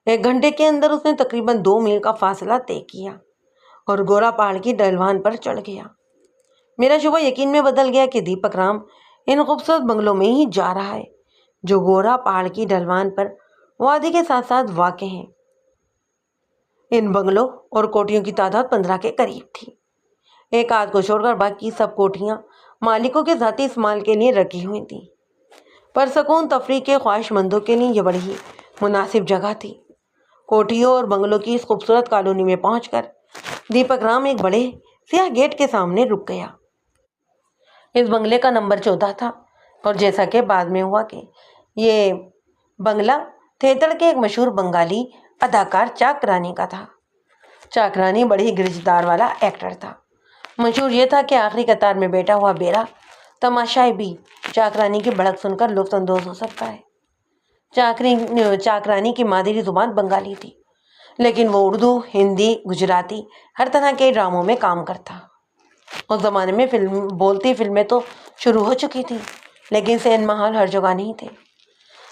1 گھنٹے کے اندر اس نے تقریباً 2 میل کا فاصلہ طے کیا اور گورا پہاڑ کی ڈھلوان پر چڑھ گیا۔ میرا شبہ یقین میں بدل گیا کہ دیپک رام ان خوبصورت بنگلوں میں ہی جا رہا ہے جو گورا پہاڑ کی ڈھلوان پر وادی کے ساتھ ساتھ واقع ہیں۔ ان بنگلوں اور کوٹھیوں کی تعداد 15 کے قریب تھی۔ ایک آدھ کو چھوڑ کر باقی سب کوٹھیاں مالکوں کے ذاتی استعمال کے لیے رکھی ہوئی تھیں۔ پرسکون تفریح کے خواہش مندوں کے لیے یہ بڑی ہی مناسب جگہ تھی۔ کوٹھیوں اور بنگلوں کی اس خوبصورت کالونی میں پہنچ کر دیپک رام ایک بڑے سیاہ گیٹ کے سامنے رک گیا۔ اس بنگلے کا نمبر 14 تھا، اور جیسا کہ بعد میں ہوا کہ یہ بنگلہ تھیتڑ کے ایک مشہور بنگالی اداکار چاک رانی کا تھا۔ چاک رانی بڑی گرجدار والا ایکٹر تھا۔ مشہور یہ تھا کہ آخری قطار میں بیٹھا ہوا بیرا تماشائی بھی چاک رانی کی بڑک سن کر لطف اندوز ہو سکتا ہے۔ چاک رانی کی مادری زبان بنگالی تھی، لیکن وہ اردو، ہندی، گجراتی ہر طرح کے ڈراموں میں کام کرتا۔ اس زمانے میں بولتی فلمیں تو شروع ہو چکی تھیں، لیکن سینما ہال ہر جگہ نہیں تھے،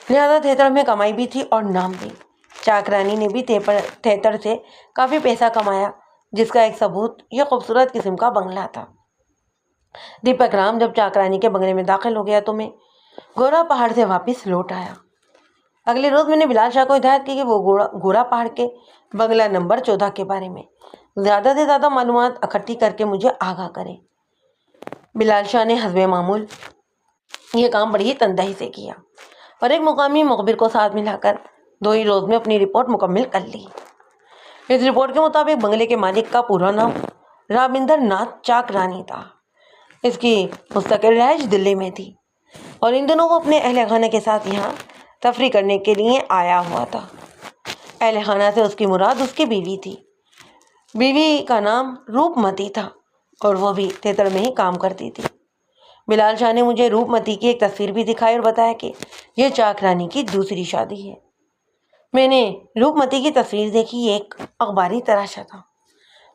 لہذا تھیتر میں کمائی بھی تھی اور نام بھی۔ چاک رانی نے بھی تھیتر سے کافی پیسہ کمایا، جس کا ایک ثبوت یہ خوبصورت قسم کا بنگلہ تھا۔ دیپک رام جب چاک رانی کے بنگلے میں داخل ہو گیا تو میں گورا پہاڑ سے واپس لوٹ آیا۔ اگلے روز میں نے بلال شاہ کو ہدایت کی کہ وہ گورا پہاڑ کے بنگلہ نمبر 14 کے بارے میں زیادہ سے زیادہ معلومات اکٹھی کر کے مجھے آگاہ کریں۔ بلال شاہ نے حسب معمول یہ کام بڑی ہی تندہی سے کیا اور ایک مقامی مخبر کو ساتھ ملا کر 2 ہی روز میں اپنی رپورٹ مکمل کر لی۔ اس رپورٹ کے مطابق بنگلے کے مالک کا پورا نام رابندر ناتھ چاک رانی تھا۔ اس کی مستقل رہائش دلی میں تھی اور ان دنوں وہ اپنے اہل خانہ کے ساتھ یہاں تفریح کرنے کے لیے آیا ہوا تھا۔ اہل خانہ سے اس کی مراد اس کی بیوی تھی۔ بیوی کا نام روپ متی تھا اور وہ بھی تھیتر میں ہی کام کرتی تھی۔ بلال شاہ نے مجھے روپ متی کی ایک تصویر بھی دکھائی اور بتایا کہ یہ چاک رانی کی دوسری شادی ہے۔ میں نے روپ متی کی تصویر دیکھی، یہ ایک اخباری تراشا تھا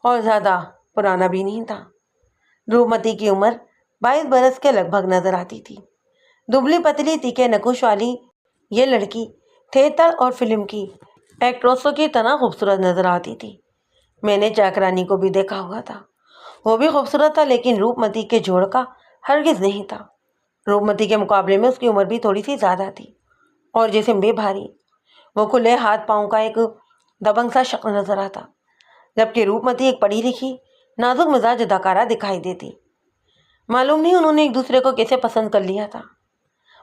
اور زیادہ پرانا بھی نہیں تھا۔ روپ متی کی عمر 22 برس کے لگ بھگ نظر آتی تھی۔ دبلی پتلی تیکھے نکوش والی یہ لڑکی تھیتر اور فلم کی ایکٹریسوں کی طرح خوبصورت نظر آتی تھی۔ میں نے چاک رانی کو بھی دیکھا ہوا تھا، وہ بھی خوبصورت تھا، لیکن روپ متی کے جوڑ کا ہرگز نہیں تھا۔ روپ متی کے مقابلے میں اس کی عمر بھی تھوڑی سی زیادہ تھی اور جسم بھی بھاری۔ وہ کھلے ہاتھ پاؤں کا ایک دبنگ سا شکل نظر آتا، جبکہ روپ متی ایک پڑھی لکھی نازک مزاج اداکارہ دکھائی دیتی۔ معلوم نہیں انہوں نے ایک دوسرے کو کیسے پسند کر لیا تھا۔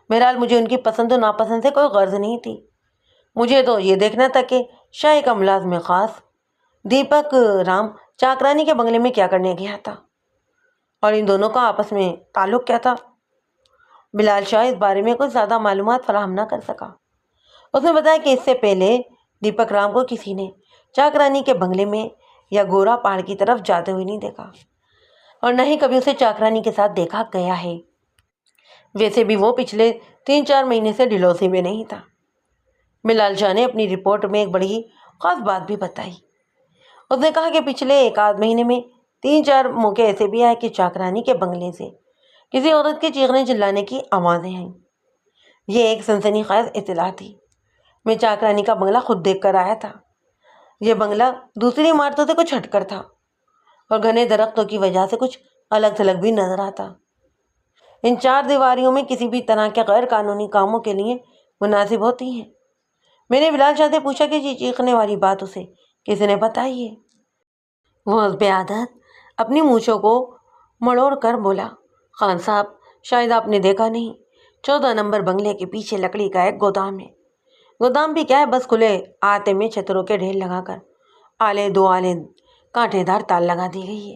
بہرحال مجھے ان کی پسند و ناپسند سے کوئی غرض نہیں تھی، مجھے تو یہ دیکھنا تھا کہ شاہ کا ملازم خاص دیپک رام چاک رانی کے بنگلے میں کیا کرنے گیا تھا اور ان دونوں کا آپس میں تعلق کیا تھا۔ بلال شاہ اس بارے میں کچھ زیادہ معلومات فراہم نہ کر سکا۔ اس نے بتایا کہ اس سے پہلے دیپک رام کو کسی نے چاک رانی کے بنگلے میں یا گورا پہاڑ کی طرف جاتے ہوئے نہیں دیکھا اور نہ ہی کبھی اسے چاک رانی کے ساتھ دیکھا گیا ہے۔ ویسے بھی وہ پچھلے 3-4 مہینے سے ڈلہوسی میں نہیں تھا۔ بلال شاہ نے اپنی رپورٹ میں ایک بڑی خاص بات بھی بتائی۔ اس نے کہا کہ پچھلے 1-8 مہینے میں 3-4 موقع ایسے بھی آئے کہ چاک رانی کے بنگلے سے کسی عورت کے چیخنے چلانے کی آوازیں آئیں۔ یہ ایک سنسنی خیز اطلاع تھی۔ میں چاک رانی کا بنگلہ خود دیکھ کر آیا تھا۔ یہ بنگلہ دوسری عمارتوں سے کچھ ہٹ کر تھا اور گھنے درختوں کی وجہ سے کچھ الگ تھلگ بھی نظر آتا۔ ان 4 دیواریوں میں کسی بھی طرح کے غیر قانونی کاموں کے لیے مناسب ہوتی ہیں۔ میں نے بلال شاہ سے پوچھا کہ یہ چیخنے والی بات اسے کس نے بتائی ہے؟ وہ حسب عادت اپنی مونچھوں کو مڑوڑ کر بولا، خان صاحب شاید آپ نے دیکھا نہیں، 14 نمبر بنگلے کے پیچھے لکڑی کا ایک گودام ہے۔ گودام بھی کیا ہے، بس کھلے آتے میں چھتروں کے ڈھیر لگا کر دو آلے کانٹے دار تال لگا دی گئی ہے۔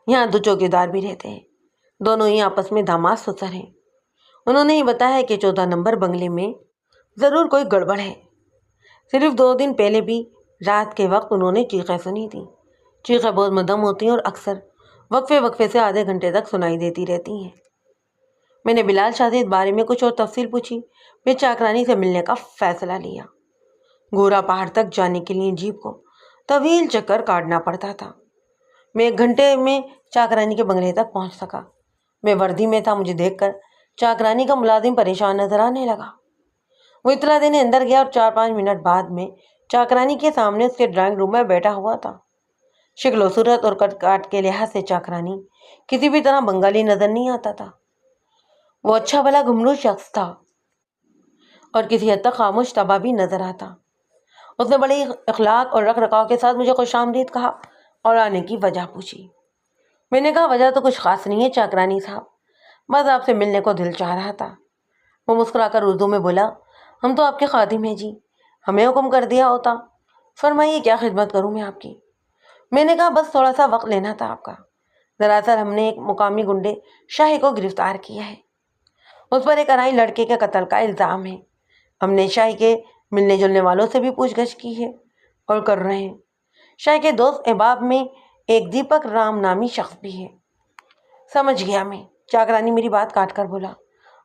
یہاں 2 چوکیدار بھی رہتے ہیں، دونوں ہی آپس میں داماد سسر ہیں۔ انہوں نے ہی بتایا کہ 14 نمبر بنگلے میں ضرور کوئی گڑبڑ ہے۔ صرف 2 دن پہلے بھی رات کے وقت انہوں نے چیخیں سنی تھیں۔ چیخیں بہت مدھم ہوتی ہیں اور اکثر وقفے سے آدھے گھنٹے تک سنائی دیتی رہتی ہیں۔ میں نے بلال شاہ سے اس بارے میں کچھ اور تفصیل پوچھی، پھر چاک رانی سے ملنے کا فیصلہ لیا۔ گورا پہاڑ تک جانے کے لیے جیپ کو طویل چکر کاٹنا پڑتا تھا۔ میں 1 گھنٹے میں چاک رانی کے بنگلے تک پہنچ سکا۔ میں وردی میں تھا، مجھے دیکھ کر چاک رانی کا ملازم پریشان نظر آنے لگا۔ وہ اطلاع دینے اندر گیا اور 4-5 منٹ بعد میں چاک رانی کے سامنے اس کے ڈرائنگ روم میں بیٹھا ہوا تھا۔ شکل و صورت اور قد کاٹ کے لحاظ سے چاک رانی کسی بھی طرح بنگالی نظر نہیں آتا تھا۔ وہ اچھا بھلا گھمرو شخص تھا اور کسی حد تک خاموش طبع بھی نظر آتا۔ اس نے بڑے اخلاق اور رکھ رکھاؤ کے ساتھ مجھے خوش آمدید کہا اور آنے کی وجہ پوچھی۔ میں نے کہا وجہ تو کچھ خاص نہیں ہے چاک رانی صاحب، بس آپ سے ملنے کو دل چاہ رہا تھا۔ وہ مسکرا کر اردو میں بولا، ہم تو آپ کے خادم ہیں جی، ہمیں حکم کر دیا ہوتا فرمائیے کیا خدمت کروں میں آپ کی؟ میں نے کہا بس تھوڑا سا وقت لینا تھا آپ کا. دراصل ہم نے ایک مقامی گنڈے شاہی کو گرفتار کیا ہے. اس پر ایک ارائی لڑکے کے قتل کا الزام ہے. ہم نے شاہی کے ملنے جلنے والوں سے بھی پوچھ گچھ کی ہے اور کر رہے ہیں. شاہی کے دوست احباب میں ایک دیپک رام نامی شخص بھی ہے. سمجھ گیا میں. چاکرانی میری بات کاٹ کر بولا.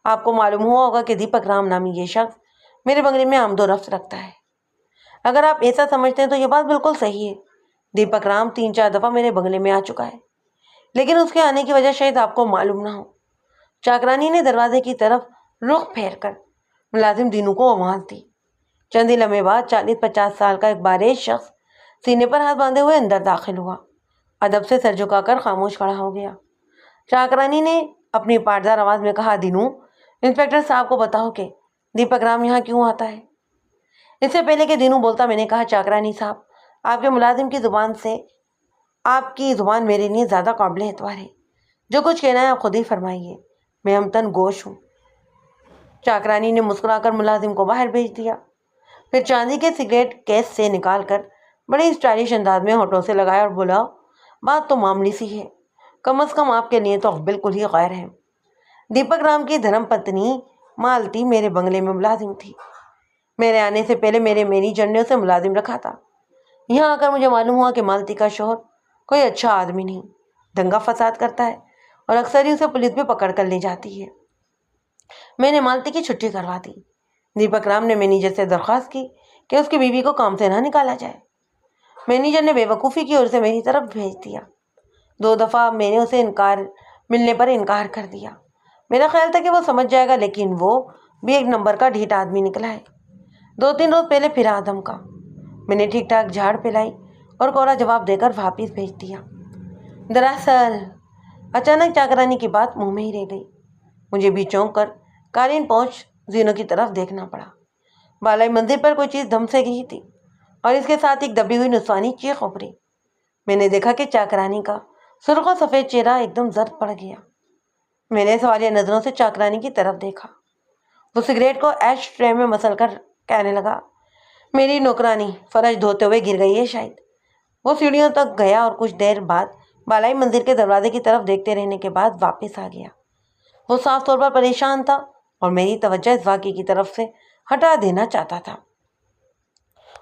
آپ کو معلوم ہوا ہوگا کہ دیپک رام نامی یہ شخص میرے بنگلے میں آمد و رفت رکھتا ہے. اگر آپ ایسا سمجھتے ہیں تو یہ بات بالکل صحیح ہے. دیپک رام 3-4 دفعہ میرے بنگلے میں آ چکا ہے, لیکن اس کے آنے کی وجہ شاید آپ کو معلوم نہ ہو. چاکرانی نے دروازے کی طرف رخ پھیر کر ملازم دینو کو آواز دی. چند ہی لمحے بعد 40-50 سال کا ایک بارش شخص سینے پر ہاتھ باندھے ہوئے اندر داخل ہوا. ادب سے سر جھکا کر خاموش کھڑا ہو گیا. چاکرانی نے اپنی پاٹدار آواز میں کہا, دینو, انسپکٹر صاحب کو بتاؤ کہ دیپک رام یہاں کیوں آتا ہے. اس سے پہلے کہ دینو بولتا میں نے کہا, چاکرانی صاحب, آپ کے ملازم کی زبان سے آپ کی زبان میرے لیے زیادہ قابل اعتبار ہے. جو کچھ کہنا ہے آپ خود ہی فرمائیے, میں ہمتن گوش ہوں. چاکرانی نے مسکرا کر ملازم کو باہر بھیج دیا. پھر چاندی کے سگریٹ کیس سے نکال کر بڑے اسٹائلش انداز میں ہونٹوں سے لگایا اور بولا, بات تو معمولی سی ہے, کم از کم آپ کے لیے تو بالکل ہی غیر ہے. دیپک رام کی دھرم پتنی مالتی میرے بنگلے میں ملازم تھی. میرے آنے سے پہلے میرے مینیجر نے اسے ملازم رکھا تھا. یہاں آ کر مجھے معلوم ہوا کہ مالتی کا شوہر کوئی اچھا آدمی نہیں, دنگا فساد کرتا ہے اور اکثر ہی اسے پولیس بھی پکڑ کر لے جاتی ہے. میں نے مالتی کی چھٹی کروا دی. دیپک رام نے مینیجر سے درخواست کی کہ اس کی بیوی کو کام سے نہ نکالا جائے. مینیجر نے بے وقوفی کی اور اسے میری طرف بھیج دیا. 2 دفعہ میں نے اسے ملنے پر انکار کر دیا. میرا خیال تھا کہ وہ سمجھ جائے گا, لیکن وہ بھی ایک نمبر کا ڈھیٹ آدمی نکلا ہے. 2-3 روز پہلے پھر آدم کا. میں نے ٹھیک ٹھاک جھاڑ پلائی اور کوڑا جواب دے کر واپس بھیج دیا. دراصل اچانک چاکرانی کی بات منہ میں ہی رہ گئی. مجھے بھی چونک کر قالین پہنچ زینوں کی طرف دیکھنا پڑا. بالائی منزل پر کوئی چیز دم سے گئی تھی اور اس کے ساتھ ایک دبی ہوئی نسوانی چیخ ابھری. میں نے دیکھا کہ چاکرانی کا سرخ و سفید چہرہ ایک دم زرد پڑ گیا. میں نے سوالیہ نظروں سے چاکرانی کی طرف دیکھا. وہ سگریٹ کو ایش ٹرے میں مسل کر کہنے لگا, میری نوکرانی فرش دھوتے ہوئے گر گئی ہے شاید. وہ سیڑھیوں تک گیا اور کچھ دیر بعد بالائی منزل کے دروازے کی طرف دیکھتے رہنے کے بعد واپس آ گیا. وہ صاف طور پر پریشان تھا اور میری توجہ اس واقعے کی طرف سے ہٹا دینا چاہتا تھا.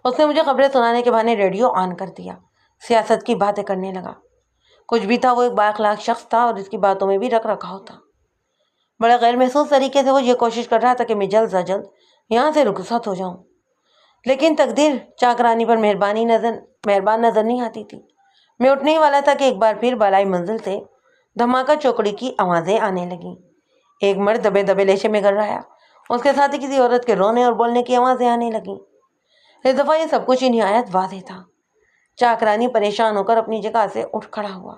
اس نے مجھے خبریں سنانے کے بہانے ریڈیو آن کر دیا. سیاست کی باتیں کرنے لگا. کچھ بھی تھا, وہ ایک بااخلاق شخص تھا اور اس کی باتوں میں بھی رکھ رکھاؤ تھا. بڑے غیر محسوس طریقے سے وہ یہ کوشش کر رہا تھا کہ میں جلد از جلد یہاں سے رخصت ہو جاؤں, لیکن تقدیر چاکرانی پر مہربان نظر نہیں آتی تھی. میں اٹھنے ہی والا تھا کہ ایک بار پھر بالائی منزل سے دھماکہ چوکڑی کی آوازیں آنے لگیں. ایک مرد دبے دبے لیشے میں گر رہا, اس کے ساتھ ہی کسی عورت کے رونے اور بولنے کی آوازیں آنے لگیں. اس دفعہ یہ سب کچھ ہی نہایت واضح تھا. چاکرانی پریشان ہو کر اپنی جگہ سے اٹھ کھڑا ہوا.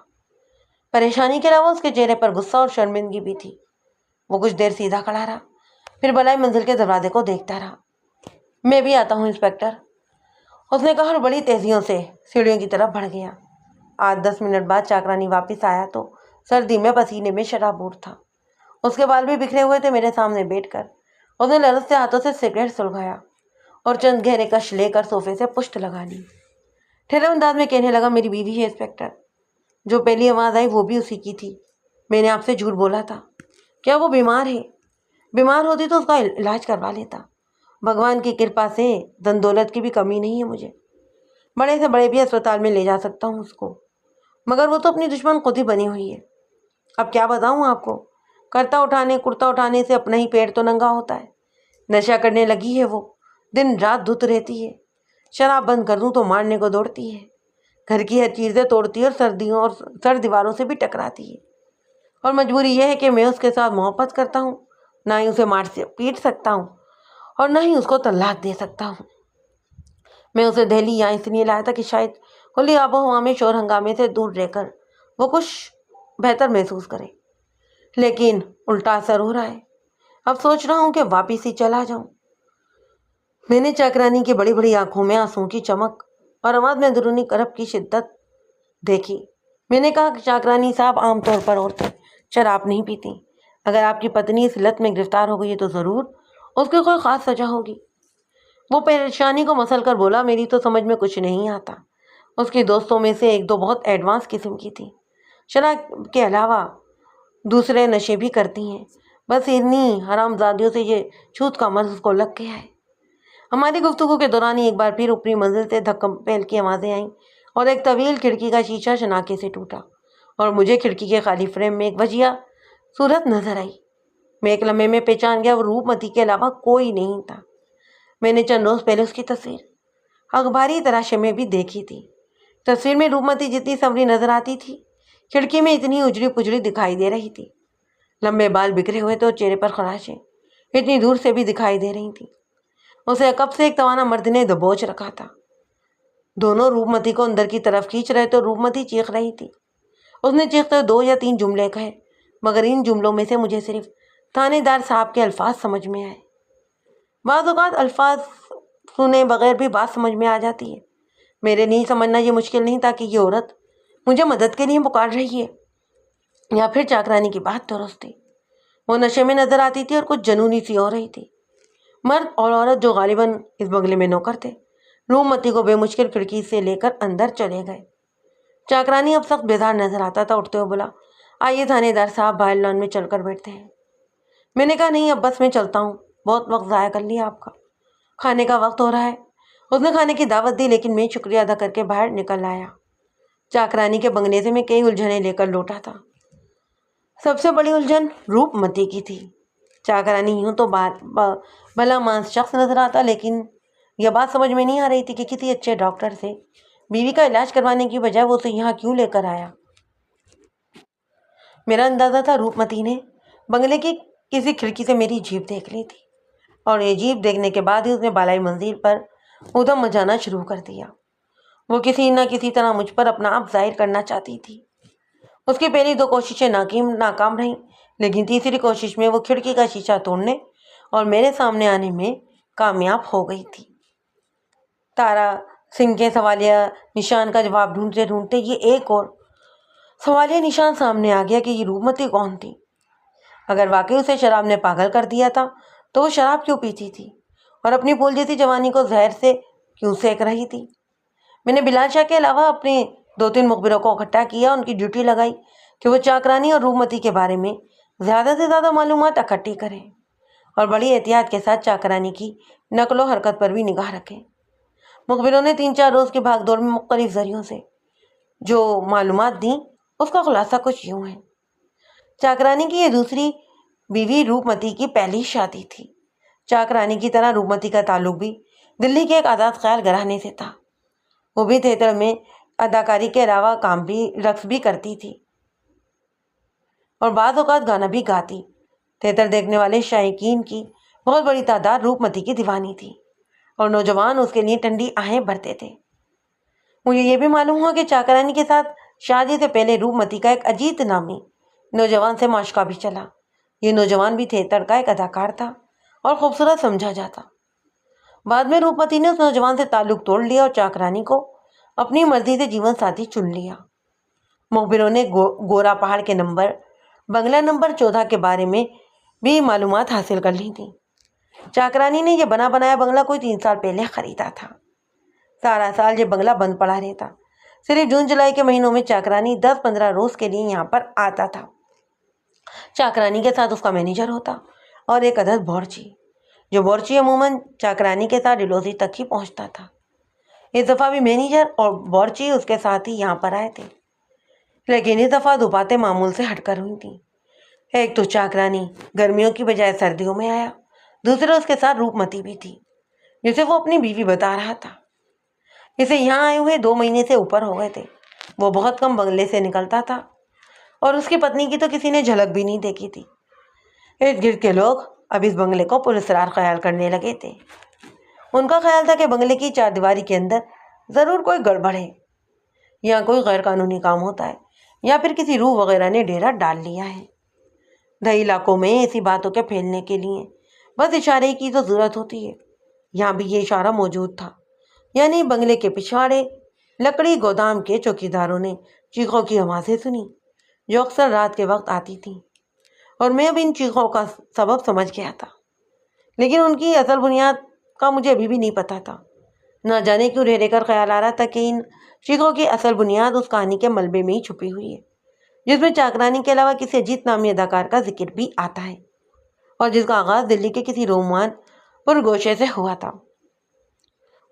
پریشانی کے علاوہ اس کے چہرے پر غصہ اور شرمندگی بھی تھی. وہ کچھ دیر سیدھا کھڑا رہا, پھر بالائی منزل کے دروازے کو دیکھتا رہا. میں بھی آتا ہوں انسپکٹر, اس نے کہا اور بڑی تیزیوں سے سیڑھیوں کی طرف بڑھ گیا. 8-10 منٹ بعد چاکرانی واپس آیا تو سردی میں پسینے میں شرابور تھا. اس کے بال بھی بکھرے ہوئے تھے. میرے سامنے بیٹھ کر اس نے لرزتے ہاتھوں سے سگریٹ سلگایا اور چند گہرے کش لے کر صوفے سے پشت لگا لی. ٹھہرے انداز میں کہنے لگا, میری بیوی ہے انسپکٹر. جو پہلی آواز آئی وہ بھی اسی کی تھی. میں نے آپ سے جھوٹ بولا تھا. کیا وہ بیمار ہے؟ بیمار ہوتی تو اس کا علاج کروا لیتا. بھگوان کی کرپا سے دن دولت کی بھی کمی نہیں ہے مجھے. بڑے سے بڑے بھی اسپتال میں لے جا سکتا ہوں اس کو, مگر وہ تو اپنی دشمن خود ہی بنی ہوئی ہے. اب کیا بتاؤں آپ کو, کرتا اٹھانے سے اپنا ہی پیٹ تو ننگا ہوتا ہے. نشہ کرنے لگی ہے وہ, دن رات دھت رہتی ہے. شراب بند کر دوں تو مارنے کو دوڑتی ہے. گھر کی ہر چیزیں توڑتی ہے اور سر دیواروں سے بھی ٹکراتی ہے. اور مجبوری یہ ہے کہ میں اس کے ساتھ محبت کرتا ہوں, نہ ہی اسے مار سے پیٹ سکتا ہوں اور نہ ہی اس کو طلاق دے سکتا ہوں. میں اسے دہلی یہاں اس لیے لایا تھا کہ شاید کھلی آب و ہوا میں شور ہنگامے سے دور رہ کر وہ کچھ بہتر محسوس کرے, لیکن الٹا اثر ہو رہا ہے. اب سوچ رہا ہوں کہ واپس ہی چلا جاؤں. میں نے چاکرانی کی بڑی بڑی آنکھوں میں آنسوؤں کی چمک اور آواز میں اندرونی کرب کی شدت دیکھی. میں نے کہا کہ چاکرانی صاحب, عام طور پر عورتیں شراب نہیں پیتی. اگر آپ کی پتنی اس لت میں گرفتار ہو گئی ہے تو ضرور اس کی کوئی خاص وجہ ہوگی. وہ پریشانی کو مسل کر بولا، میری تو سمجھ میں کچھ نہیں آتا۔ اس کی دوستوں میں سے ایک دو بہت ایڈوانس قسم کی تھی، شراب کے علاوہ دوسرے نشے بھی کرتی ہیں، بس انہی حرام زادیوں سے یہ چھوت کا مرض اس کو لگ گیا ہے۔ ہماری گفتگو کے دوران ہی ایک بار پھر اوپری منزل سے دھکم پیل کی آوازیں آئیں اور ایک طویل کھڑکی کا شیشہ شناکے سے ٹوٹا اور مجھے کھڑکی کے خالی فریم میں ایک وجیہ صورت نظر آئی۔ میں ایک لمحے میں پہچان گیا وہ روپ متی کے علاوہ کوئی نہیں تھا۔ میں نے چند روز پہلے اس کی تصویر اخباری تراشے میں بھی دیکھی تھی۔ تصویر میں روپ متی جتنی سنوری نظر آتی تھی، کھڑکی میں اتنی اجڑی پجڑی دکھائی دے رہی تھی۔ لمبے بال بکھرے ہوئے تھے اور چہرے پر خراشیں اتنی دور سے بھی دکھائی دے رہی تھیں۔ اسے عقب سے ایک توانا مرد نے دبوچ رکھا تھا۔ دونوں روپ متی کو اندر کی طرف کھینچ رہے تو روپ متی چیخ رہی تھی۔ اس نے چیختے 2 یا 3 جملے کہے، مگر ان جملوں میں سے مجھے صرف تھانے دار صاحب کے الفاظ سمجھ میں آئے۔ بعض اوقات الفاظ سنے بغیر بھی بات سمجھ میں آ جاتی ہے۔ میرے نہیں سمجھنا یہ مشکل نہیں تھا کہ یہ عورت مجھے مدد کے لیے پکار رہی ہے یا پھر چاکرانی کی بات درست تھی۔ وہ نشے میں نظر آتی تھی اور کچھ جنونی سی ہو رہی تھی۔ مرد اور عورت جو غالباً اس بنگلے میں نوکر تھے، روپ متی کو بے مشکل کھڑکی سے لے کر اندر چلے گئے۔ چاکرانی اب سخت بیزار نظر آتا تھا۔ اٹھتے ہوئے بولا، آئیے تھانے دار صاحب، باہر لان میں چل کر بیٹھتے ہیں۔ میں نے کہا نہیں، اب بس میں چلتا ہوں، بہت وقت ضائع کر لیا آپ کا، کھانے کا وقت ہو رہا ہے۔ اس نے کھانے کی دعوت دی لیکن میں شکریہ ادا کر کے باہر نکل آیا۔ چاکرانی کے بنگلے سے میں کئی الجھنیں لے کر لوٹا تھا۔ سب سے بڑی الجھن روپ متی کی تھی۔ چاکرانی یوں تو بھلا مانس شخص نظر آتا، لیکن یہ بات سمجھ میں نہیں آ رہی تھی کہ کسی اچھے ڈاکٹر سے بیوی کا علاج کروانے کی بجائے وہ اسے یہاں کیوں لے کر آیا۔ میرا اندازہ تھا روپ متی نے بنگلے کی کسی کھڑکی سے میری جیب دیکھ لی تھی اور یہ جیب دیکھنے کے بعد ہی اس نے بالائی منزل پر ادھم مچانا شروع کر دیا۔ وہ کسی نہ کسی طرح مجھ پر اپنا آپ ظاہر کرنا چاہتی تھی۔ اس کی پہلی 2 کوششیں ناکام رہیں، لیکن تیسری کوشش میں وہ کھڑکی کا شیشہ توڑنے اور میرے سامنے آنے میں کامیاب ہو گئی تھی۔ تارا سنگھ کے سوالیہ نشان کا جواب ڈھونڈتے ڈھونڈتے یہ ایک اور سوالیہ نشان سامنے آ گیا کہ یہ روپ متی کون تھی۔ اگر واقعی اسے شراب نے پاگل کر دیا تھا تو وہ شراب کیوں پیتی تھی اور اپنی پھول جیسی جوانی کو زہر سے کیوں سینک رہی تھی؟ میں نے بلال شاہ کے علاوہ اپنے 2-3 مخبروں کو اکٹھا کیا، ان کی ڈیوٹی لگائی کہ وہ چاکرانی اور روپ متی کے بارے میں زیادہ سے زیادہ معلومات اکٹھی کریں اور بڑی احتیاط کے ساتھ چاکرانی کی نقل و حرکت پر بھی نگاہ رکھیں۔ مخبروں نے 3-4 روز کی بھاگ دوڑ میں مختلف ذریعوں سے جو معلومات دیں، اس کا خلاصہ کچھ یوں ہے۔ چاکرانی کی یہ دوسری بیوی روپ متی کی پہلی شادی تھی۔ چاکرانی کی طرح روپ متی کا تعلق بھی دلی کے ایک آزاد خیال گھرانے سے تھا۔ وہ بھی تھیٹر میں اداکاری کے علاوہ رقص بھی کرتی تھی اور بعض اوقات گانا بھی گاتی۔ تھیٹر دیکھنے والے شائقین کی بہت بڑی تعداد روپ متی کی دیوانی تھی اور نوجوان اس کے لیے ٹھنڈی آہیں بھرتے تھے۔ مجھے یہ بھی معلوم ہوا کہ چاکرانی کے ساتھ شادی سے پہلے روپ متی کا ایک اجیت نامی نوجوان سے معاشقہ بھی چلا۔ یہ نوجوان بھی تھیٹر کا ایک اداکار تھا اور خوبصورت سمجھا جاتا۔ بعد میں روپ متی نے اس نوجوان سے تعلق توڑ لیا اور چاکرانی کو اپنی مرضی سے جیون ساتھی چن لیا۔ مخبروں نے گورا پہاڑ کے بنگلہ نمبر 14 کے بارے میں بھی معلومات حاصل کر لی تھی۔ چاکرانی نے یہ بنا بنایا بنگلہ کوئی 3 سال پہلے خریدا تھا۔ سارا سال یہ بنگلہ بند پڑا رہتا۔ صرف جون جولائی کے مہینوں میں چاکرانی 10-15 روز کے لیے یہاں پر آتا تھا۔ چاکرانی کے ساتھ اس کا مینیجر ہوتا اور ایک عدد بورچی، جو بورچی عموماً چاکرانی کے ساتھ ڈلوزی تک ہی پہنچتا تھا۔ اس دفعہ بھی مینیجر اور بورچی اس کے ساتھ ہی یہاں پر آئے تھے، لیکن اس دفعہ 2 باتیں معمول سے ہٹ کر ہوئی تھیں۔ ایک تو چاکرانی گرمیوں کی بجائے سردیوں میں آیا، دوسرے اس کے ساتھ روپ متی بھی تھی، جسے وہ اپنی بیوی بتا رہا تھا۔ اسے یہاں آئے ہوئے 2 مہینے سے اوپر ہو گئے تھے۔ وہ بہت کم بنگلے سے نکلتا تھا اور اس کی پتنی کی تو کسی نے جھلک بھی نہیں دیکھی تھی۔ ارد گرد کے لوگ اب اس بنگلے کو پراسرار خیال کرنے لگے تھے۔ ان کا خیال تھا کہ بنگلے کی 4 دیواری کے اندر ضرور کوئی گڑبڑ ہے، یا کوئی غیر قانونی کام ہوتا ہے، یا پھر کسی روح وغیرہ نے ڈیرا ڈال لیا ہے۔ دیہی علاقوں میں ایسی باتوں کے پھیلنے کے لیے بس اشارے کی تو ضرورت ہوتی ہے۔ یہاں بھی یہ اشارہ موجود تھا، یعنی بنگلے کے پچھواڑے لکڑی گودام کے چوکیداروں نے چیخوں کی آوازیں سنی جو اکثر رات کے وقت آتی تھیں، اور میں اب ان چیخوں کا سبب سمجھ گیا تھا، لیکن ان کی اصل بنیاد کا مجھے ابھی بھی نہیں پتا تھا۔ نہ جانے کیوں رہ رہ کر خیال آ رہا تھا کہ ان چیزوں کی اصل بنیاد اس کہانی کے ملبے میں ہی چھپی ہوئی ہے، جس میں چاکرانی کے علاوہ کسی اجیت نامی اداکار کا ذکر بھی آتا ہے، اور جس کا آغاز دلی کے کسی رومان پر گوشے سے ہوا تھا۔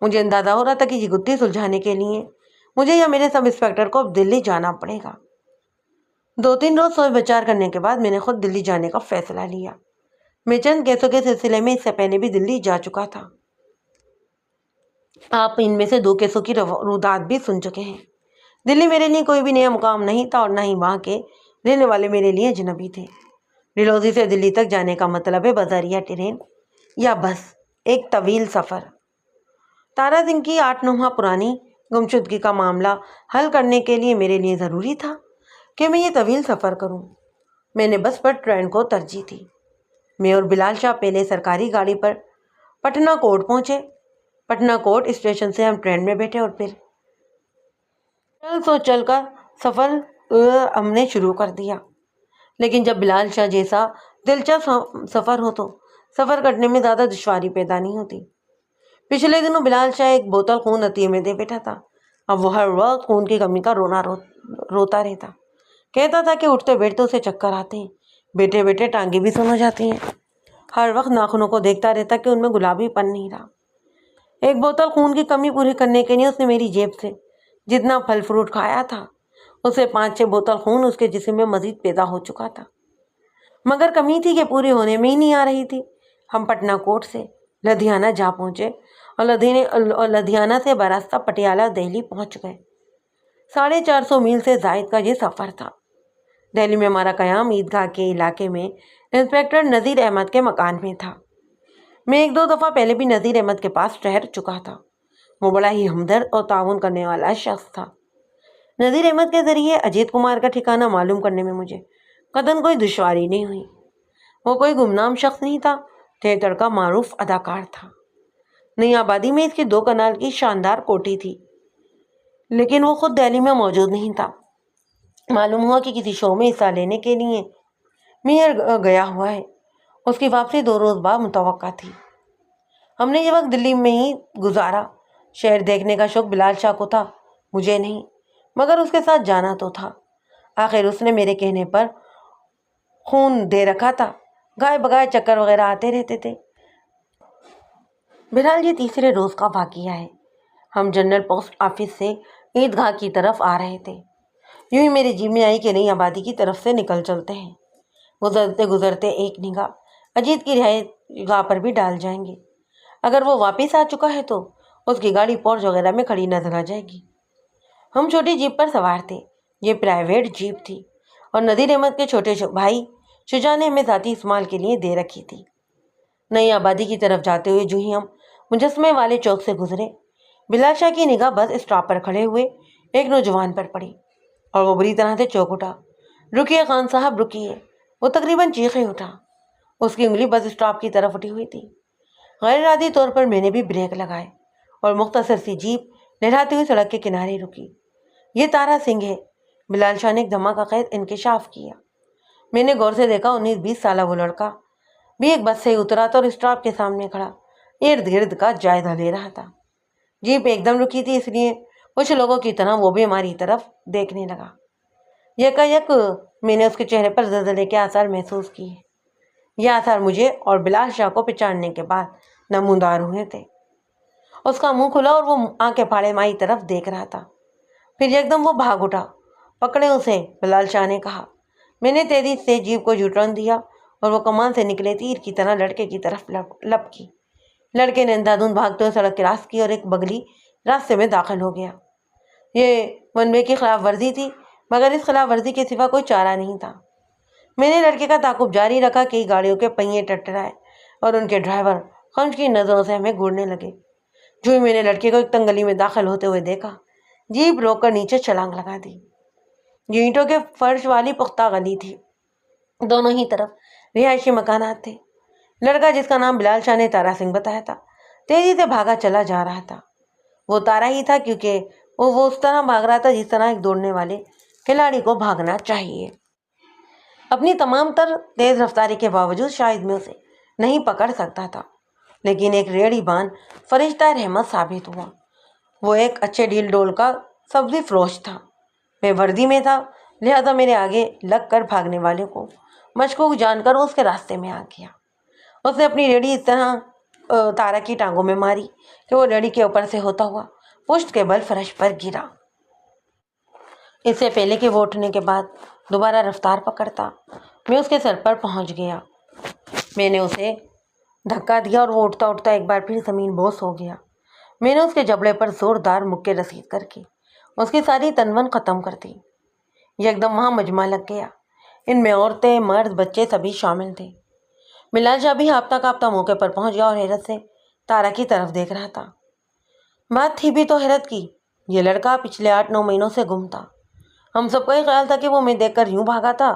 مجھے اندازہ ہو رہا تھا کہ یہ گتھی سلجھانے کے لیے مجھے یا میرے سب انسپکٹر کو اب دلی جانا پڑے گا۔ 2-3 روز سوچ بچار کرنے کے بعد میں نے خود دلی جانے کا فیصلہ لیا۔ میں چند کیسوں کے سلسلے میں اس سے پہلے بھی دلی جا چکا تھا۔ آپ ان میں سے 2 کیسوں کی رودات بھی سن چکے ہیں۔ دلی میرے لیے کوئی بھی نیا مقام نہیں تھا، اور نہ ہی وہاں کے رہنے والے میرے لیے اجنبی تھے۔ ڈلہوزی سے دلی تک جانے کا مطلب ہے بذریعہ ٹرین یا بس ایک طویل سفر۔ تارا سنگھ کی 8-9 ماہ پرانی گمشدگی کا معاملہ حل کرنے کے لیے میرے لیے ضروری تھا کہ میں یہ طویل سفر کروں۔ میں نے بس پر ٹرین کو ترجیح دی۔ میں اور بلال شاہ پہلے سرکاری گاڑی پر پٹنہ کوٹ پہنچے۔ پٹنہ کوٹ اسٹیشن سے ہم ٹرین میں بیٹھے اور پھر چل کر سفر ہم نے شروع کر دیا۔ لیکن جب بلال شاہ جیسا دلچسپ سفر ہو تو سفر کرنے میں زیادہ دشواری پیدا نہیں ہوتی۔ پچھلے دنوں بلال شاہ ایک بوتل خون عطیے میں دے بیٹھا تھا۔ اب وہ ہر وقت خون کی کمی کا روتا رہتا۔ کہتا تھا کہ اٹھتے بیٹھتے اسے چکر آتے ہیں، بیٹھے بیٹھے ٹانگیں بھی سن ہو جاتی ہیں۔ ہر وقت ناخنوں کو دیکھتا رہتا کہ ان میں گلابی پن نہیں رہا۔ ایک بوتل خون کی کمی پوری کرنے کے لیے اس نے میری جیب سے جتنا پھل فروٹ کھایا تھا، اس سے 5-6 بوتل خون اس کے جسم میں مزید پیدا ہو چکا تھا، مگر کمی تھی کہ پوری ہونے میں ہی نہیں آ رہی تھی۔ ہم پٹنہ کوٹ سے لدھیانہ جا پہنچے اور لدھیانہ سے براستہ پٹیالہ دہلی پہنچ گئے۔ 450 میل سے زائد کا یہ سفر تھا۔ دہلی میں ہمارا قیام عیدگاہ کے علاقے میں انسپکٹر نذیر احمد کے مکان میں تھا۔ میں 1-2 دفعہ پہلے بھی نذیر احمد کے پاس ٹھہر چکا تھا۔ وہ بڑا ہی ہمدرد اور تعاون کرنے والا شخص تھا۔ نذیر احمد کے ذریعے اجیت کمار کا ٹھکانہ معلوم کرنے میں مجھے قطعاً کوئی دشواری نہیں ہوئی۔ وہ کوئی گمنام شخص نہیں تھا، تھیٹر کا معروف اداکار تھا۔ نئی آبادی میں اس کی 2 کنال کی شاندار کوٹھی تھی، لیکن وہ خود دہلی میں موجود نہیں تھا۔ معلوم ہوا کہ کسی شو میں حصہ لینے کے لیے میئر گیا ہوا ہے۔ اس کی واپسی 2 روز بعد متوقع تھی۔ ہم نے یہ وقت دلی میں ہی گزارا۔ شہر دیکھنے کا شوق بلال شاہ کو تھا، مجھے نہیں، مگر اس کے ساتھ جانا تو تھا۔ آخر اس نے میرے کہنے پر خون دے رکھا تھا۔ گائے بگائے چکر وغیرہ آتے رہتے تھے۔ بہرحال یہ 3رے روز کا واقعہ ہے۔ ہم جنرل پوسٹ آفس سے عیدگاہ کی طرف آ رہے تھے۔ یوں ہی میرے جی میں آئی کہ نئی آبادی کی طرف سے نکل چلتے ہیں۔ گزرتے گزرتے ایک نگاہ اجیت کی رہائش گاہ پر بھی ڈال جائیں گے۔ اگر وہ واپس آ چکا ہے تو اس کی گاڑی پورچ وغیرہ میں کھڑی نظر آ جائے گی۔ ہم چھوٹی جیپ پر سوار تھے۔ یہ پرائیویٹ جیپ تھی اور نذیر احمد کے چھوٹے بھائی شجاع نے ہمیں ذاتی استعمال کے لیے دے رکھی تھی۔ نئی آبادی کی طرف جاتے ہوئے جو ہی ہم مجسمے والے چوک سے گزرے، بلال شاہ کی نگاہ بس اسٹاپ پر کھڑے ہوئے ایک نوجوان پر پڑی اور وہ بری طرح سے چونک اٹھا۔ رکیے خان صاحب رکیے۔ وہ تقریباً چیخے اٹھا۔ اس کی انگلی بس اسٹاپ کی طرف اٹھی ہوئی تھی۔ غیر ارادی طور پر میں نے بھی بریک لگائے اور مختصر سی جیپ لہراتی ہوئی سڑک کے کنارے رکی۔ یہ تارا سنگھ ہے، بلال شاہ نے ایک دھماکہ خیز انکشاف کیا۔ میں نے غور سے دیکھا 19-20 سالہ وہ لڑکا بھی ایک بس سے اترا تھا اور اسٹاپ کے سامنے کھڑا ارد گرد کا جائزہ لے رہا تھا۔ جیپ ایک دم رکی تھی، اس لیے کچھ لوگوں کی طرح وہ بھی ہماری طرف دیکھنے لگا۔ یکایک میں نے اس کے چہرے پر زلزلے کے آثار محسوس کیے۔ یہ آثار مجھے اور بلال شاہ کو پہچاننے کے بعد نمودار ہوئے تھے۔ اس کا منہ کھلا اور وہ آنکھیں پھاڑے ہماری طرف دیکھ رہا تھا۔ پھر یکدم وہ بھاگ اٹھا۔ پکڑے اسے، بلال شاہ نے کہا۔ میں نے تیزی سے جیپ کو یو ٹرن دیا اور وہ کمان سے نکلے تیر کی طرح لڑکے کی طرف لپ کی۔ لڑکے نے اندھا دھند بھاگتے ہوئے سڑک کراس کی اور ایک بگلی راستے میں داخل ہو گیا۔ یہ ون وے کی خلاف ورزی تھی، مگر اس خلاف ورزی کے سوا کوئی چارہ نہیں تھا۔ میں نے لڑکے کا تعاقب جاری رکھا کہ گاڑیوں کے پہیے ٹٹرائے اور ان کے ڈرائیور خنج کی نظروں سے ہمیں گھورنے لگے۔ جو ہی میں نے لڑکے کو ایک تنگ گلی میں داخل ہوتے ہوئے دیکھا، جیپ روک کر نیچے چھلانگ لگا دی۔ یہ اینٹوں کے فرش والی پختہ گلی تھی، دونوں ہی طرف رہائشی مکانات تھے۔ لڑکا جس کا نام بلال شاہ نے تارا سنگھ بتایا تھا، تیزی سے بھاگا چلا جا رہا تھا۔ وہ تارا ہی تھا، کیونکہ وہ اس طرح بھاگ رہا تھا جس طرح ایک دوڑنے والے کھلاڑی کو بھاگنا چاہیے۔ اپنی تمام تر تیز رفتاری کے باوجود شاید میں اسے نہیں پکڑ سکتا تھا۔ لیکن ایک ریڑھی بان فرشتہ رحمت ثابت ہوا۔ وہ ایک اچھے ڈھیل ڈول کا سبزی فروش تھا۔ میں وردی میں تھا، لہذا میرے آگے لگ کر بھاگنے والے کو مشکوک جان کر اس کے راستے میں آ گیا۔ اس نے اپنی ریڑھی اس طرح تارا کی ٹانگوں میں ماری کہ وہ ریڑھی کے اوپر سے ہوتا ہوا پشت کے بل فرش پر گرا۔ اس سے پہلے کہ وہ اٹھنے کے بعد دوبارہ رفتار پکڑتا، میں اس کے سر پر پہنچ گیا۔ میں نے اسے دھکا دیا اور وہ اٹھتا اٹھتا ایک بار پھر زمین بوس ہو گیا۔ میں نے اس کے جبڑے پر زوردار مکے رسید کر کے اس کی ساری تنون ختم کر دی۔ یکدم وہاں مجمع لگ گیا۔ ان میں عورتیں، مرد، بچے سبھی شامل تھے۔ بلال شاہ بھی ہاپتا کاپتا موقع پر پہنچ گیا اور حیرت سے تارا کی طرف دیکھ رہا تھا۔ بات تھی بھی تو حیرت کی، یہ لڑکا پچھلے 8-9 مہینوں سے گم تھا۔ ہم سب کا یہ خیال تھا کہ وہ میں دیکھ کر یوں بھاگا تھا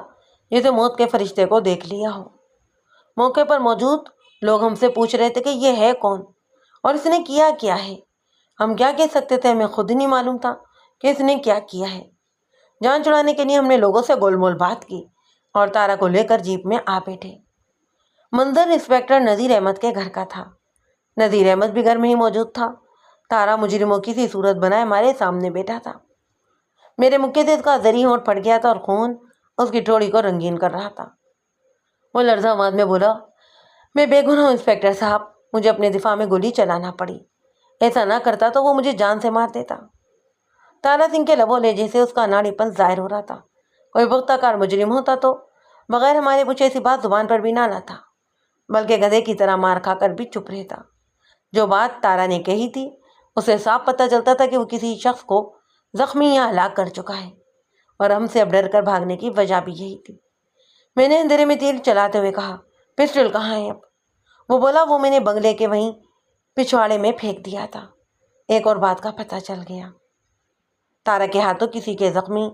جیسے موت کے فرشتے کو دیکھ لیا ہو۔ موقع پر موجود لوگ ہم سے پوچھ رہے تھے کہ یہ ہے کون اور اس نے کیا ہے۔ ہم کیا کہہ سکتے تھے، ہمیں خود ہی نہیں معلوم تھا کہ اس نے کیا ہے۔ جان چھڑانے کے لیے ہم نے لوگوں سے گول مول بات کی اور تارا کو لے کر جیپ میں آ بیٹھے۔ منظر انسپکٹر نذیر احمد کے گھر کا تھا۔ نذیر احمد بھی گھر میں ہی موجود تھا۔ تارا مجرموں کی سی صورت بنائے ہمارے سامنے بیٹھا تھا۔ میرے مکے سے اس کا زری ہونٹ پھٹ گیا تھا اور خون اس کی ٹھوڑی کو رنگین کر رہا تھا۔ وہ لرزاں آواز میں بولا، میں بے گناہ ہوں انسپکٹر صاحب، مجھے اپنے دفاع میں گولی چلانا پڑی، ایسا نہ کرتا تو وہ مجھے جان سے مار دیتا۔ تارا سنگھ کے لبوں لہجے سے اس کا ناڑی پن ظاہر ہو رہا تھا۔ کوئی پختہ کار مجرم ہوتا تو بغیر ہمارے پوچھے ایسی بات زبان پر بھی نہ لاتا، بلکہ گدھے کی طرح مار کھا کر بھی چپ رہتا۔ جو بات تارا نے کہی تھی اسے صاف پتہ چلتا تھا کہ وہ کسی شخص کو زخمی یا ہلاک کر چکا ہے، اور ہم سے اب ڈر کر بھاگنے کی وجہ بھی یہی تھی۔ میں نے اندھیرے میں تیر چلاتے ہوئے کہا، پسٹل کہاں ہے اب؟ وہ بولا، وہ میں نے بنگلے کے وہیں پچھواڑے میں پھینک دیا تھا۔ ایک اور بات کا پتہ چل گیا، تارا کے ہاتھوں کسی کے زخمی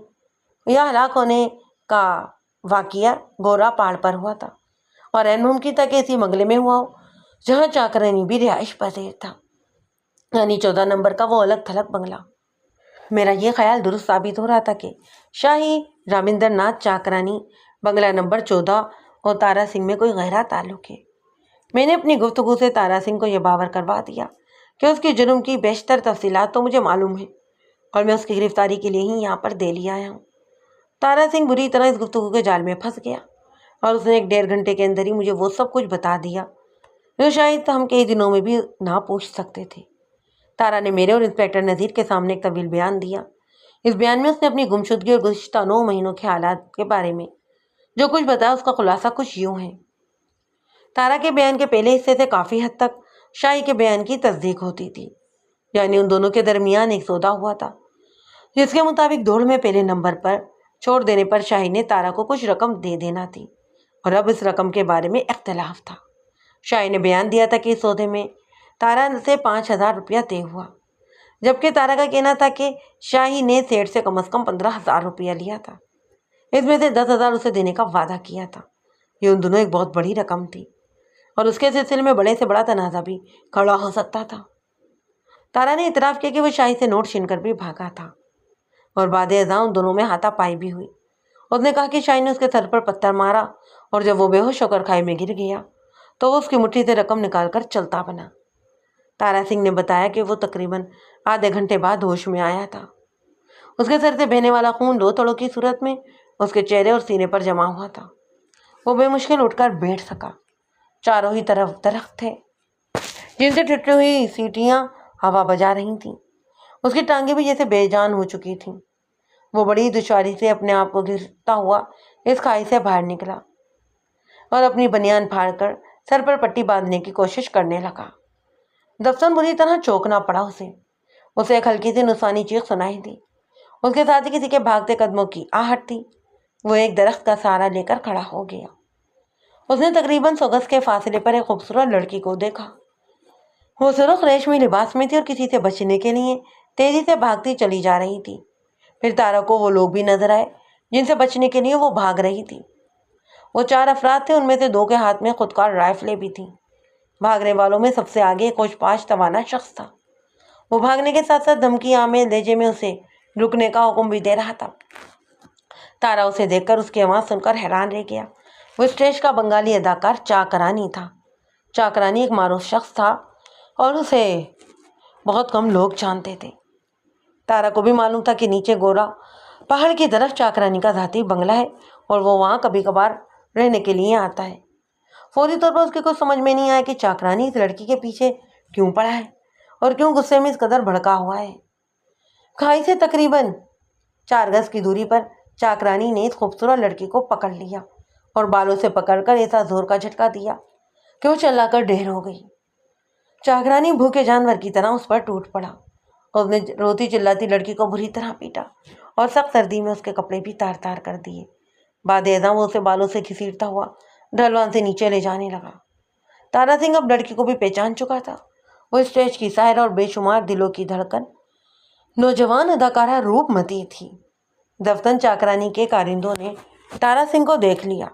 یا ہلاک ہونے کا واقعہ گورا پہاڑ پر ہوا تھا، اور عین ممکن تھا کہ اسی بنگلے میں ہوا ہو جہاں چاکرانی بھی رہائش پذیر تھا، یعنی 14 نمبر کا وہ الگ تھلگ بنگلہ۔ میرا یہ خیال درست ثابت ہو رہا تھا کہ شاہی رامندر ناتھ چاکرانی بنگلہ نمبر 14 اور تارا سنگھ میں کوئی گہرا تعلق ہے۔ میں نے اپنی گفتگو سے تارا سنگھ کو یہ باور کروا دیا کہ اس کے جرم کی بیشتر تفصیلات تو مجھے معلوم ہیں اور میں اس کی گرفتاری کے لیے ہی یہاں پر دہلی آیا ہوں۔ تارا سنگھ بری طرح اس گفتگو کے جال میں پھنس گیا اور اس نے 1-1.5 گھنٹے کے اندر ہی مجھے وہ سب کچھ بتا دیا جو شاید ہم کئی دنوں میں بھی نہ پوچھ سکتے تھے۔ تارا نے میرے اور انسپکٹر نذیر کے سامنے ایک طویل بیان دیا۔ اس بیان میں اس نے اپنی گمشدگی اور گزشتہ 9 مہینوں کے حالات کے بارے میں جو کچھ بتایا اس کا خلاصہ کچھ یوں ہے۔ تارا کے بیان کے پہلے حصے سے کافی حد تک شاہی کے بیان کی تصدیق ہوتی تھی، یعنی ان دونوں کے درمیان ایک سودا ہوا تھا جس کے مطابق دوڑ میں پہلے نمبر پر چھوڑ دینے پر شاہی نے تارا کو کچھ رقم دے دینا تھی، اور اب اس رقم کے بارے میں اختلاف تھا۔ شاہی نے بیان دیا تھا کہ اس سودے میں تارا سے 5,000 روپیہ طے ہوا، جبکہ تارا کا کہنا تھا کہ شاہی نے سیٹھ سے کم از کم 15,000 روپیہ لیا تھا، اس میں سے 10,000 اسے دینے کا وعدہ کیا تھا۔ یہ ان دونوں ایک بہت بڑی رقم تھی اور اس کے سلسلے میں بڑے سے بڑا تنازع بھی کھڑا ہو سکتا تھا۔ تارا نے اعتراف کیا کہ وہ شاہی سے نوٹ چھین کر بھی بھاگا تھا، اور بعد ازاں ان دونوں میں ہاتھا پائی بھی ہوئی۔ اس نے کہا کہ شاہی نے اس کے سر پر پتھر مارا اور جب وہ بے ہوش ہو کر کھائی میں گر گیا تو وہ اس کی مٹھی سے رقم نکال کر چلتا بنا۔ تارا سنگھ نے بتایا کہ وہ تقریباً آدھے گھنٹے بعد ہوش میں آیا تھا۔ اس کے سر سے بہنے والا خون 2 تڑوں کی صورت میں اس کے چہرے اور سینے پر جمع ہوا تھا۔ وہ بے مشکل اٹھ کر بیٹھ سکا۔ چاروں ہی طرف درخت تھے جن سے ٹھٹری ہوئی سیٹیاں ہوا بجا رہی تھیں۔ اس کی ٹانگیں بھی جیسے بے جان ہو چکی تھیں۔ وہ بڑی دشواری سے اپنے آپ کو گھستا ہوا اس کھائی سے باہر نکلا اور اپنی بنیان پھاڑ کر سر پر پٹی باندھنے کی کوشش کرنے لگا۔ دفتر بری طرح چونکنا پڑا اسے ایک ہلکی سی نسوانی چیخ سنائی دی۔ اس کے ساتھ ہی کسی کے بھاگتے قدموں کی آہٹ تھی۔ وہ ایک درخت کا سہارا لے کر کھڑا ہو گیا۔ اس نے تقریباً 100 گز کے فاصلے پر ایک خوبصورت لڑکی کو دیکھا۔ وہ سرخ ریشمی لباس میں تھی اور کسی سے بچنے کے لیے تیزی سے بھاگتی چلی جا رہی تھی۔ پھر تارا کو وہ لوگ بھی نظر آئے جن سے بچنے کے لیے وہ بھاگ رہی تھی۔ وہ 4 افراد تھے، ان میں سے 2 کے ہاتھ میں خودکار رائفلیں بھی تھیں۔ بھاگنے والوں میں سب سے آگے ایک ہوش پاش توانا شخص تھا۔ وہ بھاگنے کے ساتھ ساتھ دھمکی آمیز لہجے میں اسے رکنے کا حکم بھی دے رہا تھا۔ تارا اسے دیکھ کر، اس کی آواز سن کر حیران رہ گیا۔ وہ اسٹیج کا بنگالی اداکار چاکرانی تھا۔ چاکرانی ایک معروف شخص تھا اور اسے بہت کم لوگ جانتے تھے۔ تارا کو بھی معلوم تھا کہ نیچے گورا پہاڑ کی طرف چاکرانی کا ذاتی بنگلہ ہے اور وہ وہاں کبھی کبھار رہنے کے لیے آتا ہے۔ فوری طور پر اس کی کچھ سمجھ میں نہیں آیا کہ چاکرانی اس لڑکی کے پیچھے کیوں پڑا ہے اور کیوں غصے میں اس قدر بھڑکا ہوا ہے۔ کھائی سے تقریباً 4 گز کی دوری پر چاکرانی نے اس خوبصورت لڑکی کو پکڑ لیا اور بالوں سے پکڑ کر ایسا زور کا جھٹکا دیا کہ وہ چلا کر ڈھیر ہو گئی۔ چاکرانی بھوکے جانور کی طرح اس پر ٹوٹ پڑا۔ اس نے روتی چلاتی لڑکی کو بری طرح پیٹا اور سخت سردی میں اس کے کپڑے بھی تار تار کر دیے۔ بعد ازاں وہ اسے بالوں سے گھسیٹتا ہوا ڈھلوان سے نیچے لے جانے لگا۔ تارا سنگھ اب لڑکی کو بھی پہچان چکا تھا۔ وہ اسٹیج کی سائر اور بے شمار دلوں کی دھڑکن نوجوان اداکارہ روپ متی تھی۔ دفتن چاکرانی کے کارندوں نے تارا سنگھ کو دیکھ لیا۔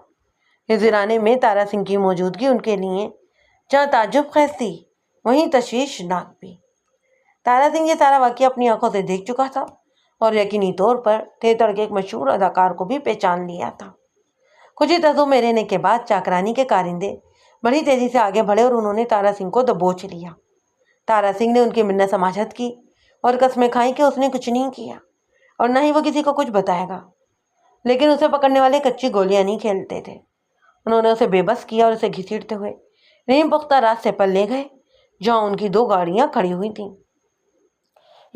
اس ویرانے میں تارا سنگھ کی موجودگی ان کے لیے جہاں تعجب خیز تھی وہیں تشویشناک بھی۔ تارا سنگھ یہ سارا واقعہ اپنی آنکھوں سے دیکھ چکا تھا اور یقینی طور پر تھیٹر کے ایک مشہور اداکار کو بھی پہچان لیا تھا۔ کچھ ہی تزوں میں رہنے کے بعد چاکرانی کے کارندے بڑی تیزی سے آگے بڑھے اور انہوں نے تارا سنگھ کو دبوچ لیا۔ تارا سنگھ نے ان کی منت سماجت کی اور قسمیں کھائیں کہ اس نے کچھ نہیں کیا اور نہ ہی وہ کسی کو کچھ بتائے گا، لیکن اسے پکڑنے والے کچی گولیاں نہیں کھیلتے تھے۔ انہوں نے اسے بے بس کیا اور اسے گھسیٹتے ہوئے نیم پختہ راستے پر لے گئے جہاں ان کی 2 گاڑیاں کھڑی ہوئی تھیں۔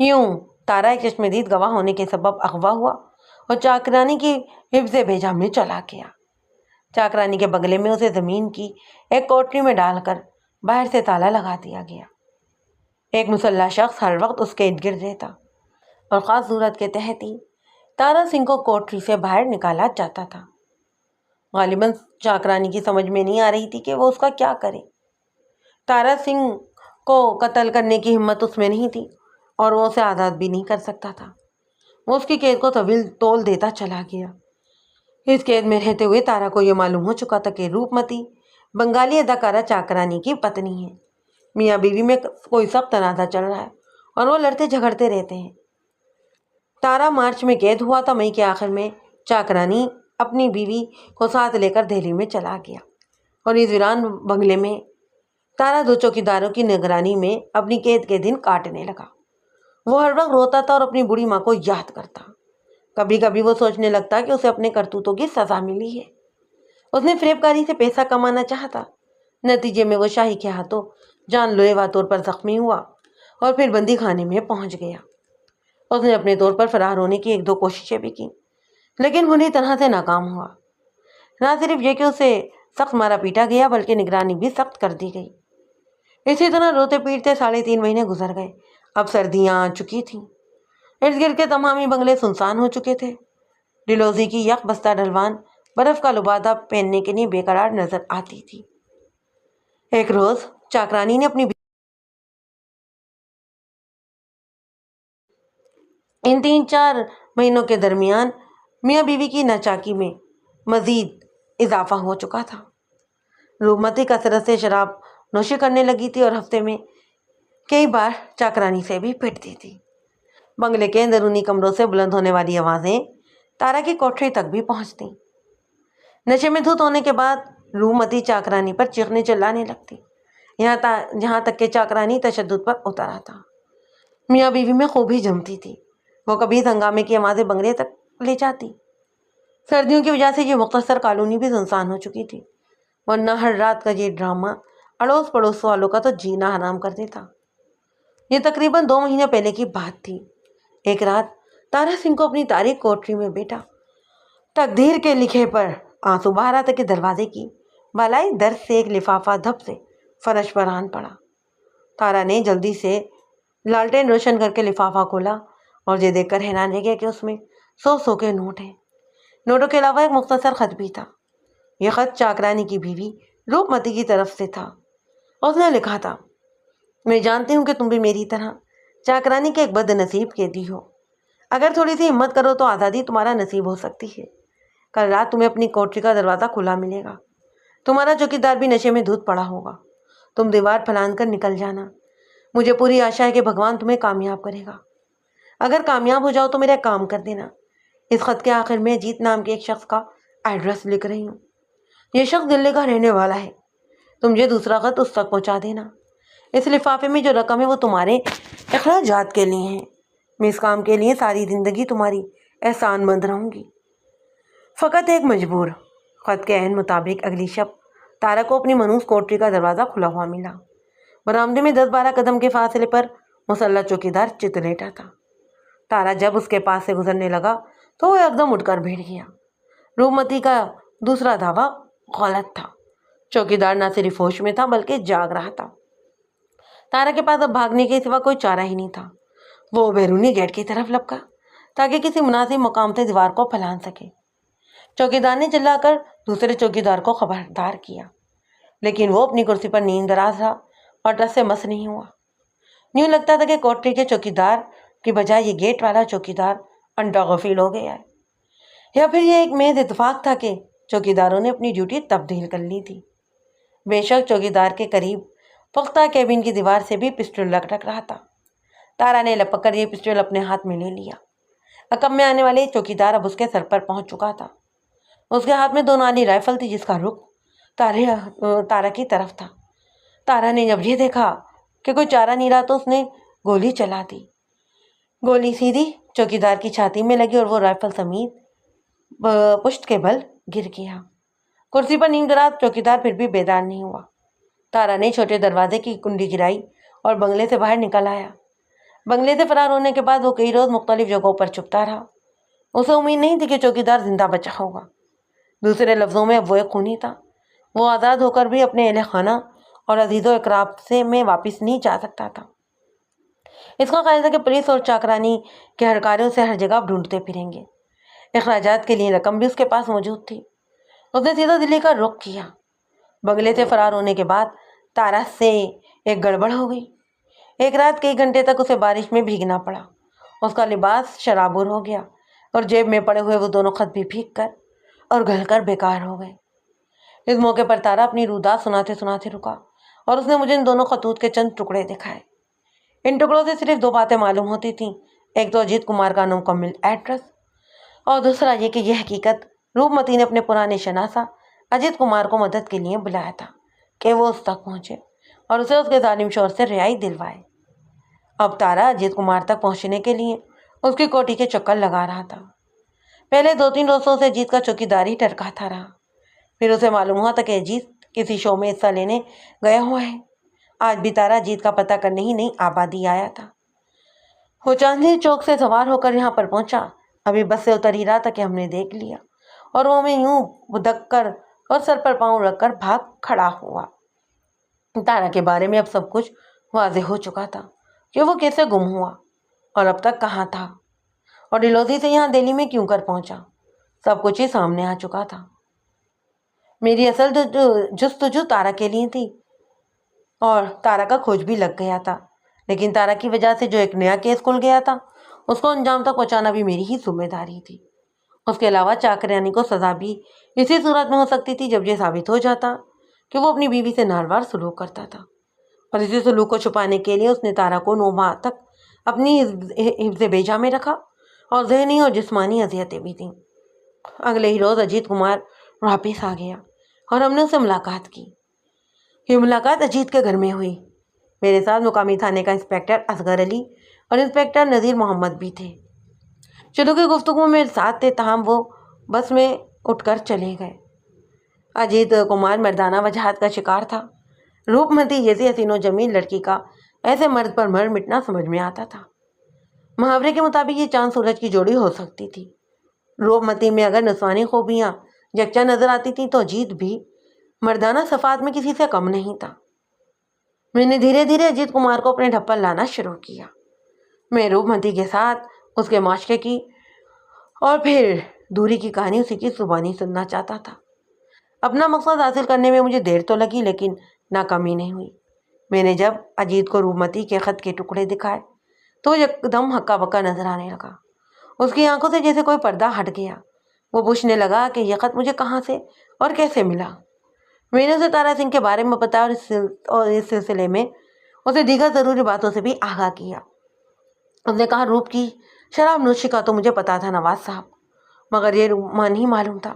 یوں تارا ایک چشمدید گواہ ہونے کے سبب اغوا ہوا اور چاکرانی کی حفظ بھیجا میں چلا گیا۔ چاکرانی کے بنگلے میں اسے زمین کی ایک کوٹری میں ڈال کر باہر سے تالا لگا دیا گیا۔ ایک مسلح شخص ہر وقت اس کے ارد گرد رہتا اور خاص ضرورت کے تحت ہی تارا سنگھ کو کوٹری سے باہر نکالا جاتا تھا۔ غالباً چاکرانی کی سمجھ میں نہیں آ رہی تھی کہ وہ اس کا کیا کرے۔ تارا سنگھ کو قتل کرنے کی ہمت اس میں نہیں تھی اور وہ اسے آزاد بھی نہیں کر سکتا تھا۔ وہ اس کی قید کو طویل تول دیتا چلا گیا۔ اس قید میں رہتے ہوئے تارا کو یہ معلوم ہو چکا تھا کہ روپ متی بنگالی اداکارہ چاکرانی کی پتنی ہے۔ میاں بیوی میں کوئی سخت تنازع چل رہا ہے اور وہ لڑتے جھگڑتے رہتے ہیں۔ تارا مارچ میں قید ہوا تھا۔ مئی کے آخر میں چاکرانی اپنی بیوی کو ساتھ لے کر دہلی میں چلا گیا اور اس ویران بنگلے میں تارا 2 چوکیداروں کی نگرانی میں اپنی قید کے دن کاٹنے لگا۔ وہ ہر وقت روتا تھا اور اپنی بوڑھی ماں کو یاد کرتا۔ کبھی کبھی وہ سوچنے لگتا کہ اسے اپنے کرتوتوں کی سزا ملی ہے۔ اس نے فریب کاری سے پیسہ کمانا چاہا تھا۔ نتیجے میں وہ شاہی کے ہاتھوں جان لیوا طور پر زخمی ہوا اور پھر بندی خانے میں پہنچ گیا۔ اس نے اپنے طور پر فرار ہونے کی 1-2 کوششیں بھی کی لیکن بری طرح سے ناکام ہوا۔ نہ صرف یہ کہ اسے سخت مارا پیٹا گیا بلکہ نگرانی بھی سخت کر دی گئی۔ اسی طرح روتے پیٹتے 3.5 مہینے گزر گئے۔ اب سردیاں آ چکی تھیں۔ ارد گرد کے تمامی بنگلے سنسان ہو چکے تھے۔ ڈلوزی کی یک بستہ ڈھلوان برف کا لبادہ پہننے کے لیے بے قرار نظر آتی تھی۔ ایک روز چاکرانی نے اپنی ان 3-4 مہینوں کے درمیان میاں بیوی کی ناچاکی میں مزید اضافہ ہو چکا تھا۔ روپمتی کثرت سے شراب نوشی کرنے لگی تھی اور ہفتے میں کئی بار چاکرانی سے بھی پٹتی تھی۔ بنگلے کے اندرونی کمروں سے بلند ہونے والی آوازیں تارا کی کوٹری تک بھی پہنچتی۔ نشے میں دھت ہونے کے بعد روپمتی چاکرانی پر چیخنے چلانے لگتی جہاں تک کہ چاکرانی تشدد پر اتر آتا۔ میاں بیوی میں خوب ہی جمتی تھی۔ وہ کبھی اس ہنگامے کی آوازیں بنگلے تک لے جاتی۔ سردیوں کی وجہ سے یہ مختصر کالونی بھی سنسان ہو چکی تھی، ورنہ ہر رات کا یہ ڈرامہ اڑوس پڑوس والوں کا تو جینا حرام کر دیتا۔ یہ تقریباً 2 مہینے پہلے کی بات تھی۔ ایک رات تارا سنگھ کو اپنی تاریک کوٹری میں بیٹھا تقدیر کے لکھے پر آنسو بہہ رہا تھا کہ دروازے کی بالائی درز سے ایک لفافہ دھپ سے فرش پر آن پڑا۔ تارا نے جلدی سے لالٹین روشن کر کے لفافہ کھولا اور یہ دیکھ کر حیران رہ گیا کہ اس میں 100 کے نوٹ ہیں۔ نوٹوں کے علاوہ ایک مختصر خط بھی تھا۔ یہ خط چاکرانی کی بیوی روپ متی کی طرف سے تھا۔ اس نے لکھا تھا، میں جانتی ہوں کہ تم بھی میری طرح چاکرانی کے ایک بد نصیب قیدی ہو۔ اگر تھوڑی سی ہمت کرو تو آزادی تمہارا نصیب ہو سکتی ہے۔ کل رات تمہیں اپنی کوٹری کا دروازہ کھلا ملے گا۔ تمہارا چوکیدار بھی نشے میں دھت پڑا ہوگا۔ تم دیوار پھلان کر نکل جانا۔ مجھے پوری آشا ہے کہ بھگوان تمہیں کامیاب کرے گا۔ اگر کامیاب ہو جاؤ تو میرا کام کر دینا۔ اس خط کے آخر میں اجیت نام کے ایک شخص کا ایڈریس لکھ رہی ہوں۔ یہ شخص دلی کا رہنے والا ہے۔ تم یہ دوسرا خط اس تک پہنچا دینا. اس لفافے میں جو رقم ہے وہ تمہارے اخراجات کے لیے ہیں. میں اس کام کے لیے ساری زندگی تمہاری احسان مند رہوں گی. فقط ایک مجبور. خط کے عین مطابق اگلی شب تارا کو اپنی منوس کوٹری کا دروازہ کھلا ہوا ملا. برآمدے میں 10-12 قدم کے فاصلے پر مسلح چوکیدار چت لیٹا تھا. تارا جب اس کے پاس سے گزرنے لگا تو وہ ایک دم اٹھ کر بیٹھ گیا. روپمتی کا دوسرا دعویٰ غلط تھا. چوکیدار نہ صرف ہوش میں تھا بلکہ جاگ رہا تھا. تارا کے پاس اب بھاگنے کے سوا کوئی چارہ ہی نہیں تھا. وہ بیرونی گیٹ کی طرف لپکا تاکہ کسی مناسب مقام سے دیوار کو پھلان سکے. چوکیدار نے چلا کر دوسرے چوکیدار کو خبردار کیا، لیکن وہ اپنی کرسی پر نیند دراز رہا اور ٹس سے مس نہیں ہوا. یوں لگتا تھا کہ کوٹری کے چوکیدار کی بجائے یہ گیٹ والا چوکیدار انڈا غفیل ہو گیا ہے، یا پھر یہ ایک محض اتفاق تھا کہ چوکیداروں نے اپنی ڈیوٹی تبدیل کر لی تھی. بے شک چوکیدار کے قریب پختہ کیبن کی دیوار سے بھی پسٹل لٹک رہا تھا. تارا نے لپک کر یہ پسٹل اپنے ہاتھ میں لے لیا. عقب میں آنے والے چوکیدار اب اس کے سر پر پہنچ چکا تھا. اس کے ہاتھ میں 2 نالی رائفل تھی جس کا رخ تارا کی طرف تھا. تارا نے جب یہ دیکھا کہ کوئی چارہ نہیں رہا تو اس نے گولی چلا دی. گولی سیدھی چوکیدار کی چھاتی میں لگی اور وہ رائفل سمیت پشت کے بل گر گیا. کرسی پر نیند دراز چوکیدار پھر بھی بیدار نہیں ہوا. تارا نے چھوٹے دروازے کی کنڈی گرائی اور بنگلے سے باہر نکل آیا. بنگلے سے فرار ہونے کے بعد وہ کئی روز مختلف جگہوں پر چھپتا رہا. اسے امید نہیں تھی کہ چوکیدار زندہ بچا ہوگا. دوسرے لفظوں میں اب وہ ایک خونی تھا. وہ آزاد ہو کر بھی اپنے اہل خانہ اور عزیز و اقراب سے میں واپس نہیں جا سکتا تھا. اس کا خیال تھا کہ پولیس اور چاکرانی کے ہڑکاروں سے ہر جگہ ڈھونڈتے پھریں گے. اخراجات کے لیے رقم بھی اس کے پاس موجود تھی. اس نے سیدھا دلی کا رخ کیا. بنگلے سے فرار ہونے کے بعد تارا سے ایک گڑبڑ ہو گئی. ایک رات کئی گھنٹے تک اسے بارش میں بھیگنا پڑا. اس کا لباس شرابور ہو گیا اور جیب میں پڑے ہوئے وہ دونوں خط بھی بھیگ کر اور گل کر بیکار ہو گئے. اس موقع پر تارا اپنی روداد سناتے سناتے رکا اور اس نے مجھے ان دونوں خطوط کے چند ٹکڑے دکھائے. ان ٹکڑوں سے صرف 2 باتیں معلوم ہوتی تھیں. ایک تو اجیت کمار کا مکمل ایڈریس اور دوسرا یہ کہ یہ حقیقت روپمتی نے اپنے پرانے شناسا اجیت کمار کو مدد کے لیے بلایا تھا کہ وہ اس تک پہنچے اور اسے اس کے ظالم شوہر سے رہائی دلوائے. اب تارا اجیت کمار تک پہنچنے کے لیے اس کی کوٹھی کے چکر لگا رہا تھا. پہلے 2-3 روزوں سے اجیت کا چوکیداری ٹرکاتا رہا. پھر اسے معلوم ہوا تھا کہ اجیت کسی شو میں حصہ لینے گیا ہوا ہے. آج بھی تارا اجیت کا پتہ کرنے ہی نئی آبادی آیا تھا. وہ چاندنی چوک سے سوار ہو کر یہاں پر پہنچا. ابھی بس سے اتر ہی رہا تھا کہ ہم نے دیکھ لیا اور وہ ہمیں یوں بدک کر اور سر پر پاؤں رکھ کر بھاگ کھڑا ہوا. تارا کے بارے میں اب سب کچھ واضح ہو چکا تھا کہ وہ کیسے گم ہوا اور اب تک کہاں تھا اور ڈلہوزی سے یہاں دہلی میں کیوں کر پہنچا. سب کچھ ہی سامنے آ چکا تھا. میری اصل جستجو تارا کے لیے تھی اور تارا کا کھوج بھی لگ گیا تھا. لیکن تارا کی وجہ سے جو ایک نیا کیس کھل گیا تھا اس کو انجام تک پہنچانا بھی میری ہی ذمہ داری تھی. اس کے علاوہ چاکرانی کو سزا بھی اسی صورت میں ہو سکتی تھی جب یہ ثابت ہو جاتا کہ وہ اپنی بیوی سے ناروار سلوک کرتا تھا. اور اسی سلوک کو چھپانے کے لیے اس نے تارا کو 9 ماہ تک اپنی حفظ بیجا میں رکھا اور ذہنی اور جسمانی اذیتیں بھی دیں. اگلے ہی روز اجیت کمار واپس آ گیا اور ہم نے اسے ملاقات کی. یہ ملاقات اجیت کے گھر میں ہوئی. میرے ساتھ مقامی تھانے کا انسپکٹر اصغر علی اور انسپکٹر نذیر محمد بھی تھے. شروع کی گفتگو میں ساتھ تھے تاہم وہ بس میں اٹھ کر چلے گئے. اجیت کمار مردانہ وجاہت کا شکار تھا. روپمتی جیسی حسین و جمیل لڑکی کا ایسے مرد پر مر مٹنا سمجھ میں آتا تھا. محاورے کے مطابق یہ چاند سورج کی جوڑی ہو سکتی تھی. روپمتی میں اگر نسوانی خوبیاں یکجا نظر آتی تھیں تو اجیت بھی مردانہ صفات میں کسی سے کم نہیں تھا. میں نے دھیرے دھیرے اجیت کمار کو اپنے ڈھپن لانا شروع کیا. میں روپمتی کے ساتھ اس کے معاشرے کی اور پھر دوری کی کہانی اسی کی زبانی سننا چاہتا تھا. اپنا مقصد حاصل کرنے میں مجھے دیر تو لگی لیکن ناکامی نہیں ہوئی. میں نے جب اجیت کو روپمتی کے خط کے ٹکڑے دکھائے تو ایک دم ہکا بکا نظر آنے لگا. اس کی آنکھوں سے جیسے کوئی پردہ ہٹ گیا. وہ پوچھنے لگا کہ یہ خط مجھے کہاں سے اور کیسے ملا. میں نے اسے تارا سنگھ کے بارے میں بتایا اور اس سلسلے میں اسے دیگر ضروری باتوں سے بھی آگاہ کیا. اس نے کہا روپ کی شراب نوشی کا تو مجھے پتا تھا نواز صاحب، مگر یہ نہیں معلوم تھا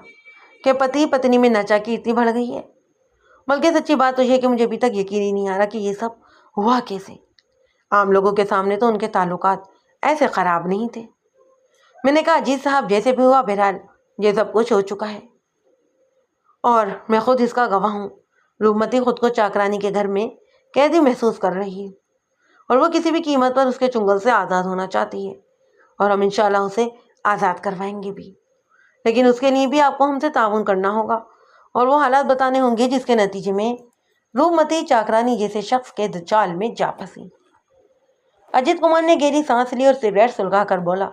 کہ پتی پتنی میں ناچاکی اتنی بڑھ گئی ہے. بلکہ سچی بات تو یہ ہے کہ مجھے ابھی تک یقین ہی نہیں آ رہا کہ یہ سب ہوا کیسے۔ عام لوگوں کے سامنے تو ان کے تعلقات ایسے خراب نہیں تھے۔ میں نے کہا اجیت صاحب جیسے بھی ہوا بہرحال یہ سب کچھ ہو چکا ہے اور میں خود اس کا گواہ ہوں۔ روپمتی خود کو چاکرانی کے گھر میں قیدی محسوس کر رہی ہے اور وہ کسی بھی قیمت پر اس کے چنگل سے آزاد ہونا چاہتی ہے اور ہم انشاءاللہ اسے آزاد کروائیں گے بھی، لیکن اس کے لیے بھی آپ کو ہم سے تعاون کرنا ہوگا اور وہ حالات بتانے ہوں گے جس کے نتیجے میں روپمتی چاکرانی جیسے شخص کے جال میں جا پھنسی۔ اجیت کمار نے گہری سانس لی اور سگریٹ سلگا کر بولا،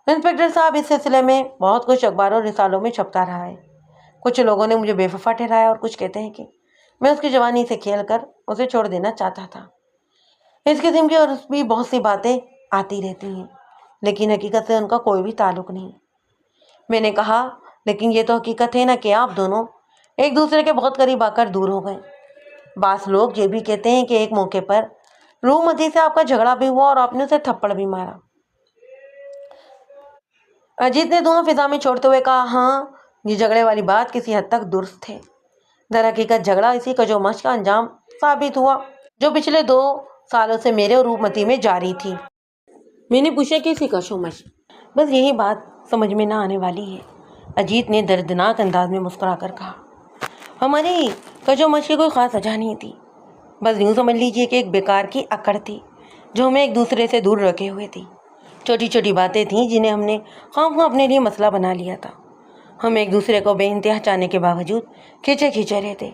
انسپکٹر صاحب اس سلسلے میں بہت کچھ اخباروں اور رسالوں میں چھپتا رہا ہے۔ کچھ لوگوں نے مجھے بے وفا ٹھہرایا اور کچھ کہتے ہیں کہ میں اس کی جوانی سے کھیل کر اسے چھوڑ دینا چاہتا تھا۔ اس قسم کی اور بھی بہت سی باتیں آتی رہتی ہیں لیکن حقیقت سے ان کا کوئی بھی تعلق نہیں۔ میں نے کہا لیکن یہ تو حقیقت ہے نا کہ آپ دونوں ایک دوسرے کے بہت قریب آ کر دور ہو گئے۔ بعض لوگ یہ بھی کہتے ہیں کہ ایک موقع پر روپمتی سے آپ کا جھگڑا بھی ہوا اور آپ نے اسے تھپڑ بھی مارا۔ اجیت نے دونوں فضا میں چھوڑتے ہوئے کہا، ہاں یہ جھگڑے والی بات کسی حد تک درست ہے۔ در حقیقت جھگڑا اسی کجومش کا انجام ثابت ہوا جو پچھلے 2 سالوں سے میرے اور روپمتی میں جاری تھی۔ میں نے پوچھا کہ اسی کشمکش، بس یہی بات سمجھ میں نہ آنے والی ہے۔ اجیت نے دردناک انداز میں مسکرا کر کہا، ہماری کشمکش کی کوئی خاص وجہ نہیں تھی، بس یوں سمجھ لیجیے کہ ایک بیکار کی اکڑ تھی جو ہمیں ایک دوسرے سے دور رکھے ہوئے تھی۔ چھوٹی چھوٹی باتیں تھیں جنہیں ہم نے خواہ اپنے لیے مسئلہ بنا لیا تھا۔ ہم ایک دوسرے کو بے انتہا چاہنے کے باوجود کھینچے رہتے،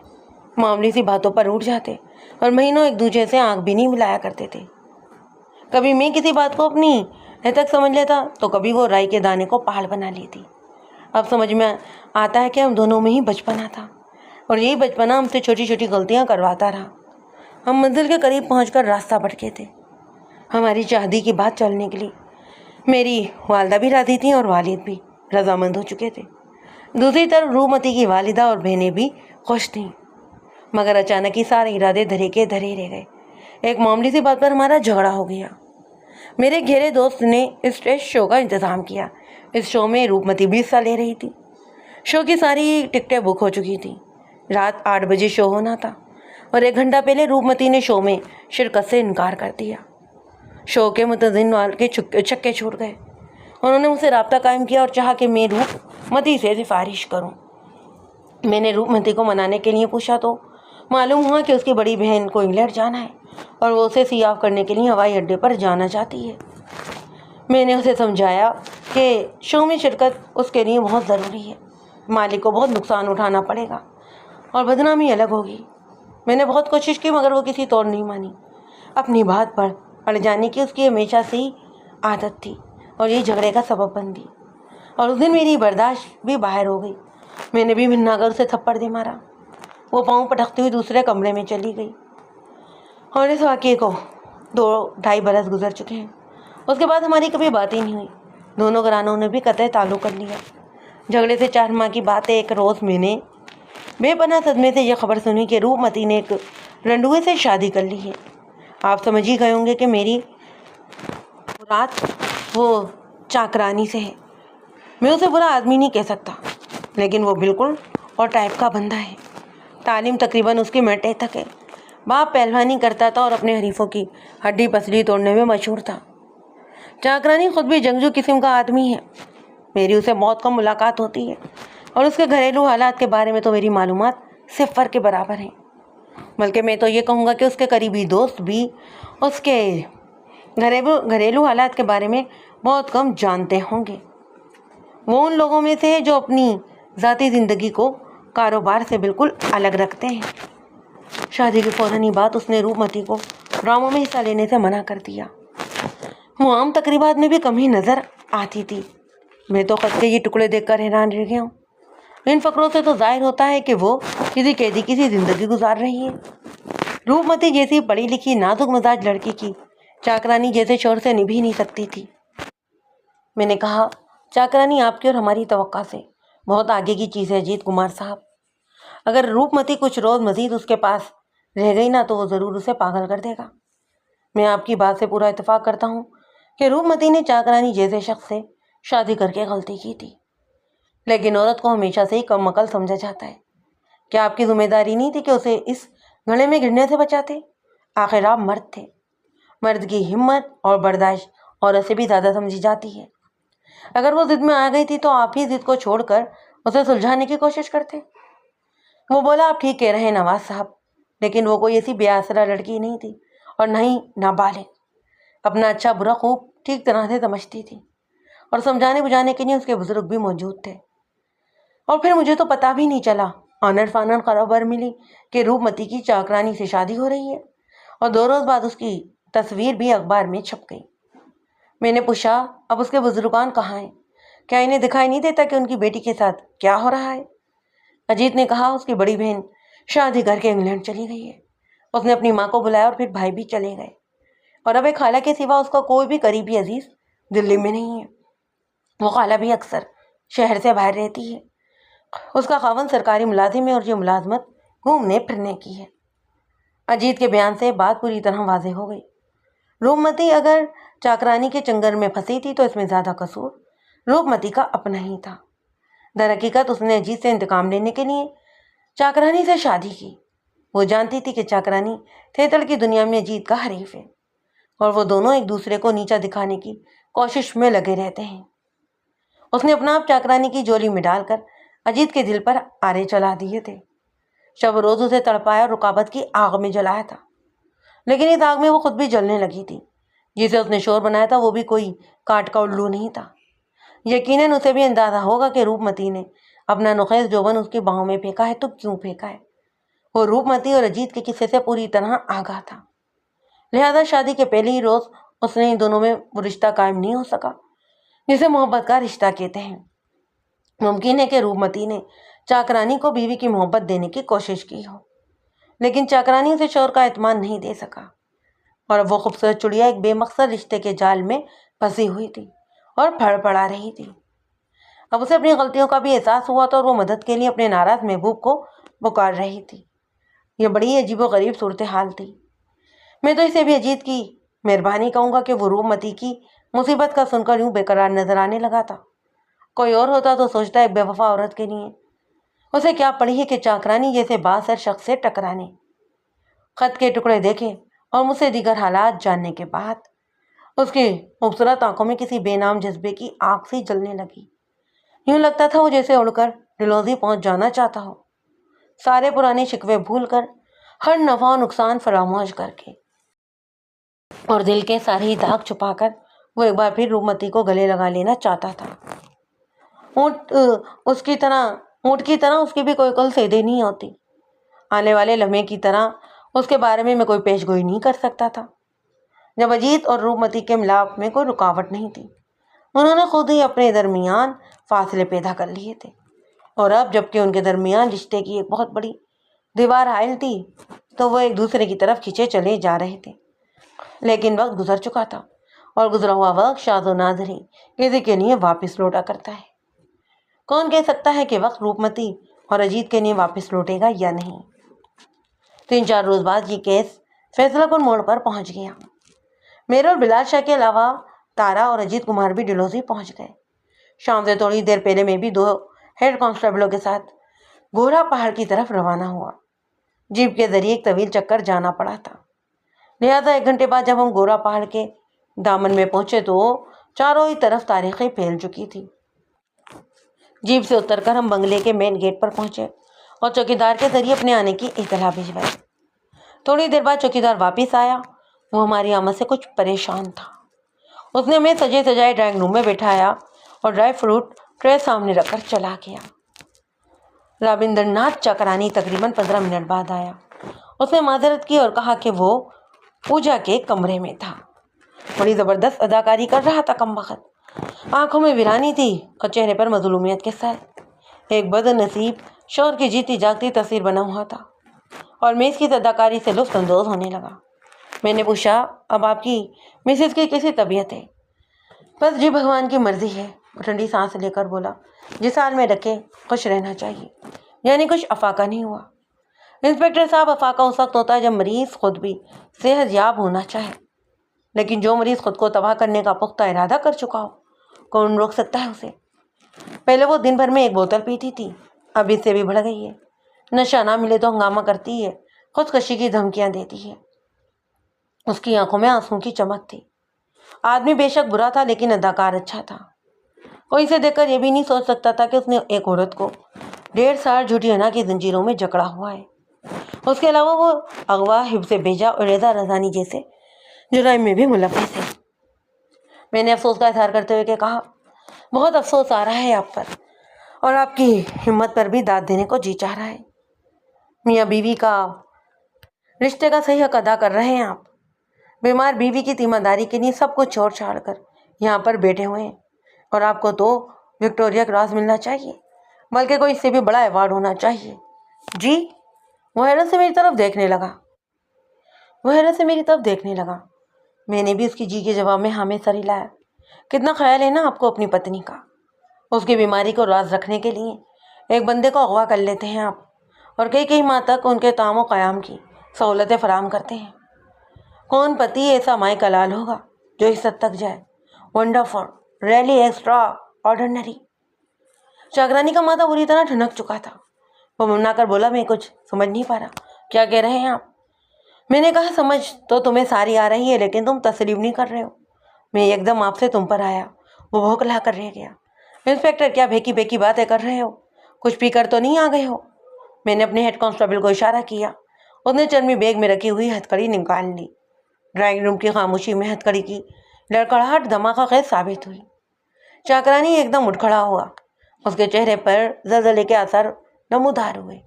معمولی سی باتوں پر اٹھ جاتے اور مہینوں ایک دوسرے سے آنکھ بھی نہیں ملایا کرتے تھے۔ کبھی میں کسی بات کو اپنی حد تک سمجھ لیتا تو کبھی وہ رائی کے دانے کو پہاڑ بنا لیتی۔ اب سمجھ میں آتا ہے کہ ہم دونوں میں ہی بچپنا تھا اور یہی بچپنا ہم سے چھوٹی چھوٹی غلطیاں کرواتا رہا۔ ہم منزل کے قریب پہنچ کر راستہ بھٹکے تھے۔ ہماری شادی کی بات چلنے کے لیے میری والدہ بھی راضی تھیں اور والد بھی رضامند ہو چکے تھے۔ دوسری طرف روپمتی کی والدہ اور بہنیں بھی خوش تھیں، مگر اچانک ہی سارے ارادے دھرے کے دھرے رہ گئے۔ ایک معمولی سی بات پر ہمارا جھگڑا ہو گیا۔ میرے گہرے دوست نے اسٹیج شو کا انتظام کیا۔ اس شو میں روپمتی بھی حصہ لے رہی تھی۔ شو کی ساری ٹکٹیں بک ہو چکی تھیں۔ رات 8 بجے شو ہونا تھا اور 1 گھنٹہ پہلے روپمتی نے شو میں شرکت سے انکار کر دیا۔ شو کے منتظمین کے چھکے چھوٹ گئے۔ انہوں نے مجھ سے رابطہ قائم کیا اور چاہا کہ میں روپمتی سے سفارش کروں۔ میں نے روپمتی کو منانے کے لیے پوچھا تو معلوم ہوا کہ اس کی بڑی بہن کو انگلینڈ جانا ہے اور وہ اسے سی آف کرنے کے لیے ہوائی اڈے پر جانا چاہتی ہے۔ میں نے اسے سمجھایا کہ شو میں شرکت اس کے لیے بہت ضروری ہے، مالک کو بہت نقصان اٹھانا پڑے گا اور بدنامی الگ ہوگی۔ میں نے بہت کوشش کی مگر وہ کسی طور نہیں مانی۔ اپنی بات پر اڑ جانے کی اس کی ہمیشہ سے ہی عادت تھی اور یہ جھگڑے کا سبب بن گئی اور اس دن میری برداشت بھی باہر ہو گئی۔ میں نے بھی بھنا کر اسے تھپڑ دے مارا۔ وہ پاؤں پٹکتی ہوئی دوسرے کمرے میں چلی گئی اور اس واقعے کو 2-2.5 برس گزر چکے ہیں۔ اس کے بعد ہماری کبھی بات ہی نہیں ہوئی۔ دونوں گھرانوں نے بھی قطع تعلق کر لیا۔ جھگڑے سے 4 ماہ کی بات ہے، ایک روز میں نے بے پناہ صدمے سے یہ خبر سنی کہ روپمتی نے ایک رنڈوے سے شادی کر لی ہے۔ آپ سمجھ ہی گئے ہوں گے کہ میری مراد وہ چاکرانی سے ہے۔ میں اسے برا آدمی نہیں کہہ سکتا لیکن وہ بالکل اور ٹائپ کا بندہ ہے۔ تعلیم تقریباً اس کی میٹے تک ہے۔ باپ پہلوانی کرتا تھا اور اپنے حریفوں کی ہڈی پسلی توڑنے میں مشہور تھا۔ چاکرانی خود بھی جنگجو قسم کا آدمی ہے۔ میری اسے بہت کم ملاقات ہوتی ہے اور اس کے گھریلو حالات کے بارے میں تو میری معلومات 0 کے برابر ہیں، بلکہ میں تو یہ کہوں گا کہ اس کے قریبی دوست بھی اس کے گھریلو حالات کے بارے میں بہت کم جانتے ہوں گے۔ وہ ان لوگوں میں سے ہے جو اپنی ذاتی زندگی کو کاروبار سے بالکل الگ رکھتے ہیں۔ شادی کے فوراً ہی بعد اس نے روپمتی کو ڈراموں میں حصہ لینے سے منع کر دیا۔ وہ عام تقریبات میں بھی کم ہی نظر آتی تھی۔ میں تو خط کے یہ ٹکڑے دیکھ کر حیران رہ گیا ہوں۔ ان فقروں سے تو ظاہر ہوتا ہے کہ وہ کسی قیدی کی سی زندگی گزار رہی ہے۔ روپمتی جیسی پڑھی لکھی نازک مزاج لڑکی کی چاکرانی جیسے شوہر سے نبھ ہی نہیں سکتی تھی۔ میں نے کہا، چاکرانی آپ کی اور ہماری توقع سے بہت آگے کی چیز ہے اجیت کمار صاحب۔ اگر روپمتی کچھ روز مزید اس کے پاس رہ گئی نا تو وہ ضرور اسے پاگل کر دے گا۔ میں آپ کی بات سے پورا اتفاق کرتا ہوں کہ روپمتی نے چاکرانی جیسے شخص سے شادی کر کے غلطی کی تھی، لیکن عورت کو ہمیشہ سے ہی کم عقل سمجھا جاتا ہے۔ کیا آپ کی ذمہ داری نہیں تھی کہ اسے اس گھڑے میں گرنے سے بچاتے؟ آخر آپ مرد تھے. مرد کی ہمت اور برداشت عورت سے بھی زیادہ سمجھی جاتی ہے. اگر وہ ضد میں آ گئی تھی تو آپ ہی ضد کو چھوڑ کر اسے سلجھانے کی کوشش کرتے. وہ بولا آپ ٹھیک کہہ رہے ہیں نواز صاحب، لیکن وہ کوئی ایسی بے آسرا لڑکی نہیں تھی اور نہ ہی نابالغ. اپنا اچھا برا خوب ٹھیک طرح سے سمجھتی تھی اور سمجھانے بجھانے کے لیے اس کے بزرگ بھی موجود تھے. اور پھر مجھے تو پتہ بھی نہیں چلا، آنر فانر خبر ملی کہ روپ متی کی چاکرانی سے شادی ہو رہی ہے اور 2 روز بعد اس کی تصویر بھی اخبار میں چھپ گئی. میں نے پوچھا اب اس کے بزرگان کہاں ہیں؟ کیا انہیں دکھائی نہیں دیتا کہ ان کی بیٹی کے ساتھ کیا ہو رہا ہے؟ اجیت نے کہا اس کی بڑی بہن شادی کر کے انگلینڈ چلی گئی ہے. اس نے اپنی ماں کو بلایا اور پھر بھائی بھی چلے گئے، اور اب ایک خالہ کے سوا اس کا کوئی بھی قریبی عزیز دلی میں نہیں ہے. وہ خالہ بھی اکثر شہر سے باہر رہتی ہے. اس کا خاوند سرکاری ملازم ہے اور یہ ملازمت گھومنے پھرنے کی ہے. اجیت کے بیان سے بات پوری طرح واضح ہو گئی. روپمتی اگر چاکرانی کے چنگر میں پھنسی تھی تو اس میں زیادہ قصور روپمتی کا اپنا ہی تھا. در حقیقت اس نے اجیت سے انتقام لینے کے لیے چاکرانی سے شادی کی. وہ جانتی تھی کہ چاکرانی تھیتر کی دنیا میں اجیت کا حریف ہے اور وہ دونوں ایک دوسرے کو نیچا دکھانے کی کوشش میں لگے رہتے ہیں. اس نے اپنا آپ چاکرانی کی جولی میں ڈال کر اجیت کے دل پر آرے چلا دیے تھے. شب روز اسے تڑپایا اور رکاوٹ کی آگ میں جلایا تھا، لیکن اس آگ میں وہ خود بھی جلنے لگی تھی. جسے اس نے شور بنایا تھا وہ بھی کوئی کاٹ کا الو نہیں تھا. یقیناً اسے بھی اندازہ ہوگا کہ روپ متی نے اپنا نخیز جوبن اس کی باہوں میں پھینکا ہے تو کیوں پھینکا ہے. وہ روپ متی اور اجیت کے قصے سے پوری طرح آگاہ تھا، لہذا شادی کے پہلے ہی روز اس نے ان دونوں میں وہ رشتہ قائم نہیں ہو سکا جسے محبت کا رشتہ کہتے ہیں. ممکن ہے کہ روپ متی نے چاکرانی کو بیوی کی محبت دینے کی کوشش کی ہو، لیکن چاکرانی اسے شوہر کا اعتماد نہیں دے سکا اور اب وہ خوبصورت چڑیا ایک بے مقصد رشتے کے جال میں پھنسی ہوئی تھی اور پھڑ پڑا رہی تھی. اب اسے اپنی غلطیوں کا بھی احساس ہوا تھا اور وہ مدد کے لیے اپنے ناراض محبوب کو پکار رہی تھی. یہ بڑی عجیب و غریب صورتحال تھی. میں تو اسے بھی اجیت کی مہربانی کہوں گا کہ وہ روپ متی کی مصیبت کا سن کر یوں بے قرار نظر آنے لگا تھا. کوئی اور ہوتا تو سوچتا ایک بے وفا عورت کے لیے اسے کیا پڑی ہے کہ چاکرانی جیسے بااثر شخص سے ٹکرانے. خط کے ٹکڑے دیکھے اور مجھ سے دیگر حالات جاننے کے بعد اس کی خوبصورت آنکھوں میں کسی بے نام جذبے کی آگ سی جلنے لگی. یوں لگتا تھا وہ جیسے اڑ کر ڈلوزی پہنچ جانا چاہتا ہو، سارے پرانے شکوے بھول کر، ہر نفع و نقصان فراموش کر کے، اور دل کے سارے داغ چھپا کر وہ ایک بار پھر روپمتی کو گلے لگا لینا چاہتا تھا. اونٹ کی طرح اس کی بھی کوئی کل سیدھی نہیں ہوتی. آنے والے لمحے کی طرح اس کے بارے میں کوئی پیش گوئی نہیں کر سکتا تھا. جب اجیت اور روپمتی کے ملاپ میں کوئی رکاوٹ نہیں تھی، انہوں نے خود ہی اپنے درمیان فاصلے پیدا کر لیے تھے، اور اب جبکہ ان کے درمیان رشتے کی ایک بہت بڑی دیوار حائل تھی تو وہ ایک دوسرے کی طرف کھینچے چلے جا رہے تھے. لیکن وقت گزر چکا تھا اور گزرا ہوا وقت شاذ و نادر ہی کسی کے لیے واپس لوٹا کرتا ہے. کون کہہ سکتا ہے کہ وقت روپمتی اور اجیت کے لیے واپس لوٹے گا یا نہیں. 3-4 روز بعد یہ کیس فیصلہ کن موڑ پر پہنچ گیا. میرے اور بلال شاہ کے علاوہ تارا اور اجیت کمار بھی ڈلوزی پہنچ گئے. شام سے تھوڑی دیر پہلے میں بھی 2 ہیڈ کانسٹیبلوں کے ساتھ گھوڑا پہاڑ کی طرف روانہ ہوا. جیپ کے ذریعے ایک طویل چکر جانا پڑا تھا، لہذا 1 گھنٹے بعد جب ہم گھوڑا پہاڑ کے دامن میں پہنچے تو چاروں ہی طرف تاریخیں پھیل چکی تھی. جیپ سے اتر کر ہم بنگلے کے مین گیٹ پر پہنچے اور چوکیدار کے ذریعے اپنے آنے کی اطلاع بھجوائی. تھوڑی دیر بعد چوکیدار واپس آیا. وہ ہماری آمد سے کچھ پریشان تھا. اس نے ہمیں سجے سجائے ڈرائنگ روم میں بٹھایا اور ڈرائی فروٹ ٹرے سامنے رکھ کر چلا گیا. رابندر ناتھ چاکرانی تقریباً 15 منٹ بعد آیا. اس نے معذرت کی اور کہا کہ وہ پوجا کے کمرے میں تھا. بڑی زبردست اداکاری کر رہا تھا کمبخت. آنکھوں میں ویرانی تھی اور چہرے پر مظلومیت کے ساتھ ایک بد نصیب شوہر کی جیتی جاگتی تصویر بنا ہوا تھا، اور میں اس کی اداکاری سے لطف اندوز ہونے لگا. میں نے پوچھا اب آپ کی مسز کی کیسی طبیعت ہے؟ بس جی بھگوان کی مرضی ہے، وہ ٹھنڈی سانس لے کر بولا. جس حال میں رکھے خوش رہنا چاہیے، یعنی کچھ افاقہ نہیں ہوا. انسپکٹر صاحب افاقہ اس وقت ہوتا ہے جب مریض خود بھی صحت یاب ہونا چاہے، لیکن جو مریض خود کو تباہ کرنے کا پختہ ارادہ کر چکا ہو کون روک سکتا ہے اسے. پہلے وہ دن بھر میں 1 بوتل پیتی تھی، اب اس سے بھی بڑھ گئی ہے، نشہ نہ ملے تو ہنگامہ کرتی ہے، خودکشی کی دھمکیاں دیتی ہے۔ اس کی آنکھوں میں آنسوں کی چمک تھی۔ آدمی بے شک برا تھا لیکن اداکار اچھا تھا۔ کوئی اسے دیکھ کر یہ بھی نہیں سوچ سکتا تھا کہ اس نے ایک عورت کو 1.5 سال جھوٹی انا کی زنجیروں میں جکڑا ہوا ہے۔ اس کے علاوہ وہ اغوا، حفظ بیجا اور رضا رضانی جیسے جرائم میں بھی ملوث ہے۔ میں نے افسوس کا اظہار کرتے ہوئے کہا، بہت افسوس آ رہا ہے آپ پر، اور آپ کی ہمت پر بھی داد دینے کو جی چاہ رہا ہے۔ میاں بیوی کا رشتے کا صحیح حق ادا کر رہے ہیں آپ۔ بیمار بیوی کی تیمہ داری کے لیے سب کچھ چھوڑ چھاڑ کر یہاں پر بیٹھے ہوئے ہیں، اور آپ کو تو وکٹوریا کراس ملنا چاہیے، بلکہ کوئی اس سے بھی بڑا ایوارڈ ہونا چاہیے۔ جی؟ وہ حیرت سے میری طرف دیکھنے لگا۔ میں نے بھی اس کی جی کے جواب میں ہاں میں سر ہلایا۔ کتنا خیال ہے نا آپ کو اپنی پتنی کا۔ اس کی بیماری کو راز رکھنے کے لیے ایک بندے کو اغوا کر لیتے ہیں آپ، اور کئی ماہ تک ان کے تام و قیام کی سہولتیں فراہم کرتے ہیں۔ کون پتی ایسا مائع کلال ہوگا جو اس حد تک جائے؟ Wonderful, really extraordinary. چاکرانی کا ماتھا بری طرح ٹھنک چکا تھا۔ وہ ممنا کر بولا، میں کچھ سمجھ نہیں پا رہا، کیا کہہ رہے ہیں آپ؟ میں نے کہا، سمجھ تو تمہیں ساری آ رہی ہے لیکن تم تسلیم نہیں کر رہے ہو۔ میں ایک دم آپ سے تم پر آیا، وہ بھوکلا کر رہ گیا۔ انسپیکٹر، کیا بھیکی بھیکی باتیں کر رہے ہو؟ کچھ پی کر تو نہیں آ گئے ہو؟ میں نے اپنے ہیڈ کانسٹیبل کو اشارہ کیا۔ اس نے چرمی بیگ میں رکھی ہوئی ہتھکڑی نکال لی۔ ڈرائنگ روم کی خاموشی میں ہتھکڑی کی لڑکڑاہٹ دھماکہ خیز ثابت ہوئی۔ چاکرانی ایک دم اٹھ کھڑا ہوا۔ اس کے چہرے پر زلزلے کے اثر نمودار ہوئے۔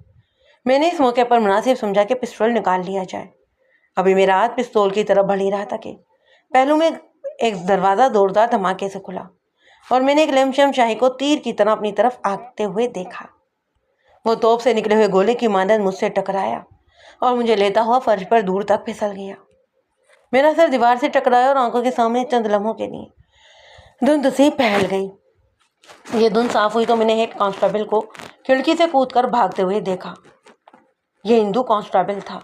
میں نے اس موقع پر مناسب سمجھا کہ پسٹل نکال لیا جائے۔ ابھی میرا ہاتھ پستول کی طرف بڑھ ہی رہا تھا کہ پہلو میں ایک دروازہ زوردار دھماکے سے کھلا، اور میں نے ایک لیمشم شاہی کو تیر کی طرح اپنی طرف آگتے ہوئے دیکھا۔ وہ توپ سے نکلے ہوئے گولے کی مانند مجھ سے ٹکرایا اور مجھے لیتا ہوا فرش پر دور تک پھسل گیا۔ میرا سر دیوار سے ٹکرایا اور آنکھوں کے سامنے چند لمحوں کے لیے دھند سی پھیل گئی۔ یہ دھند صاف ہوئی تو میں نے ہیڈ کانسٹیبل کو کھڑکی سے کود کر بھاگتے ہوئے دیکھا۔ یہ ہندو کانسٹیبل تھا۔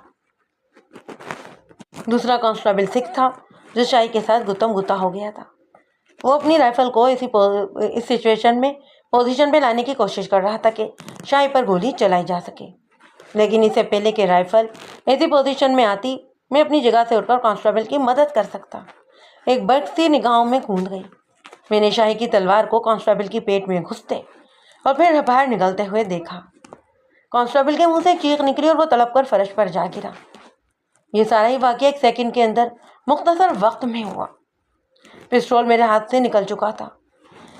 دوسرا کانسٹیبل سکھ تھا جو شاہی کے ساتھ گتم گتا ہو گیا تھا۔ وہ اپنی رائفل کو اس سچویشن میں پوزیشن پہ لانے کی کوشش کر رہا تھا کہ شاہی پر گولی چلائی جا سکے، لیکن اس سے پہلے کہ رائفل ایسی پوزیشن میں آتی، میں اپنی جگہ سے اٹھ کر کانسٹیبل کی مدد کر سکتا۔ ایک برقتی نگاہوں میں گھوند گئی۔ میں نے شاہی کی تلوار کو کانسٹیبل کی پیٹ میں گھستے اور پھر باہر نکلتے ہوئے دیکھا۔ کانسٹیبل کے منہ سے چیخ نکلی اور وہ تڑپ کر فرش پر جا گرا۔ یہ سارا ہی واقعہ ایک سیکنڈ کے اندر مختصر وقت میں ہوا۔ پسٹول میرے ہاتھ سے نکل چکا تھا۔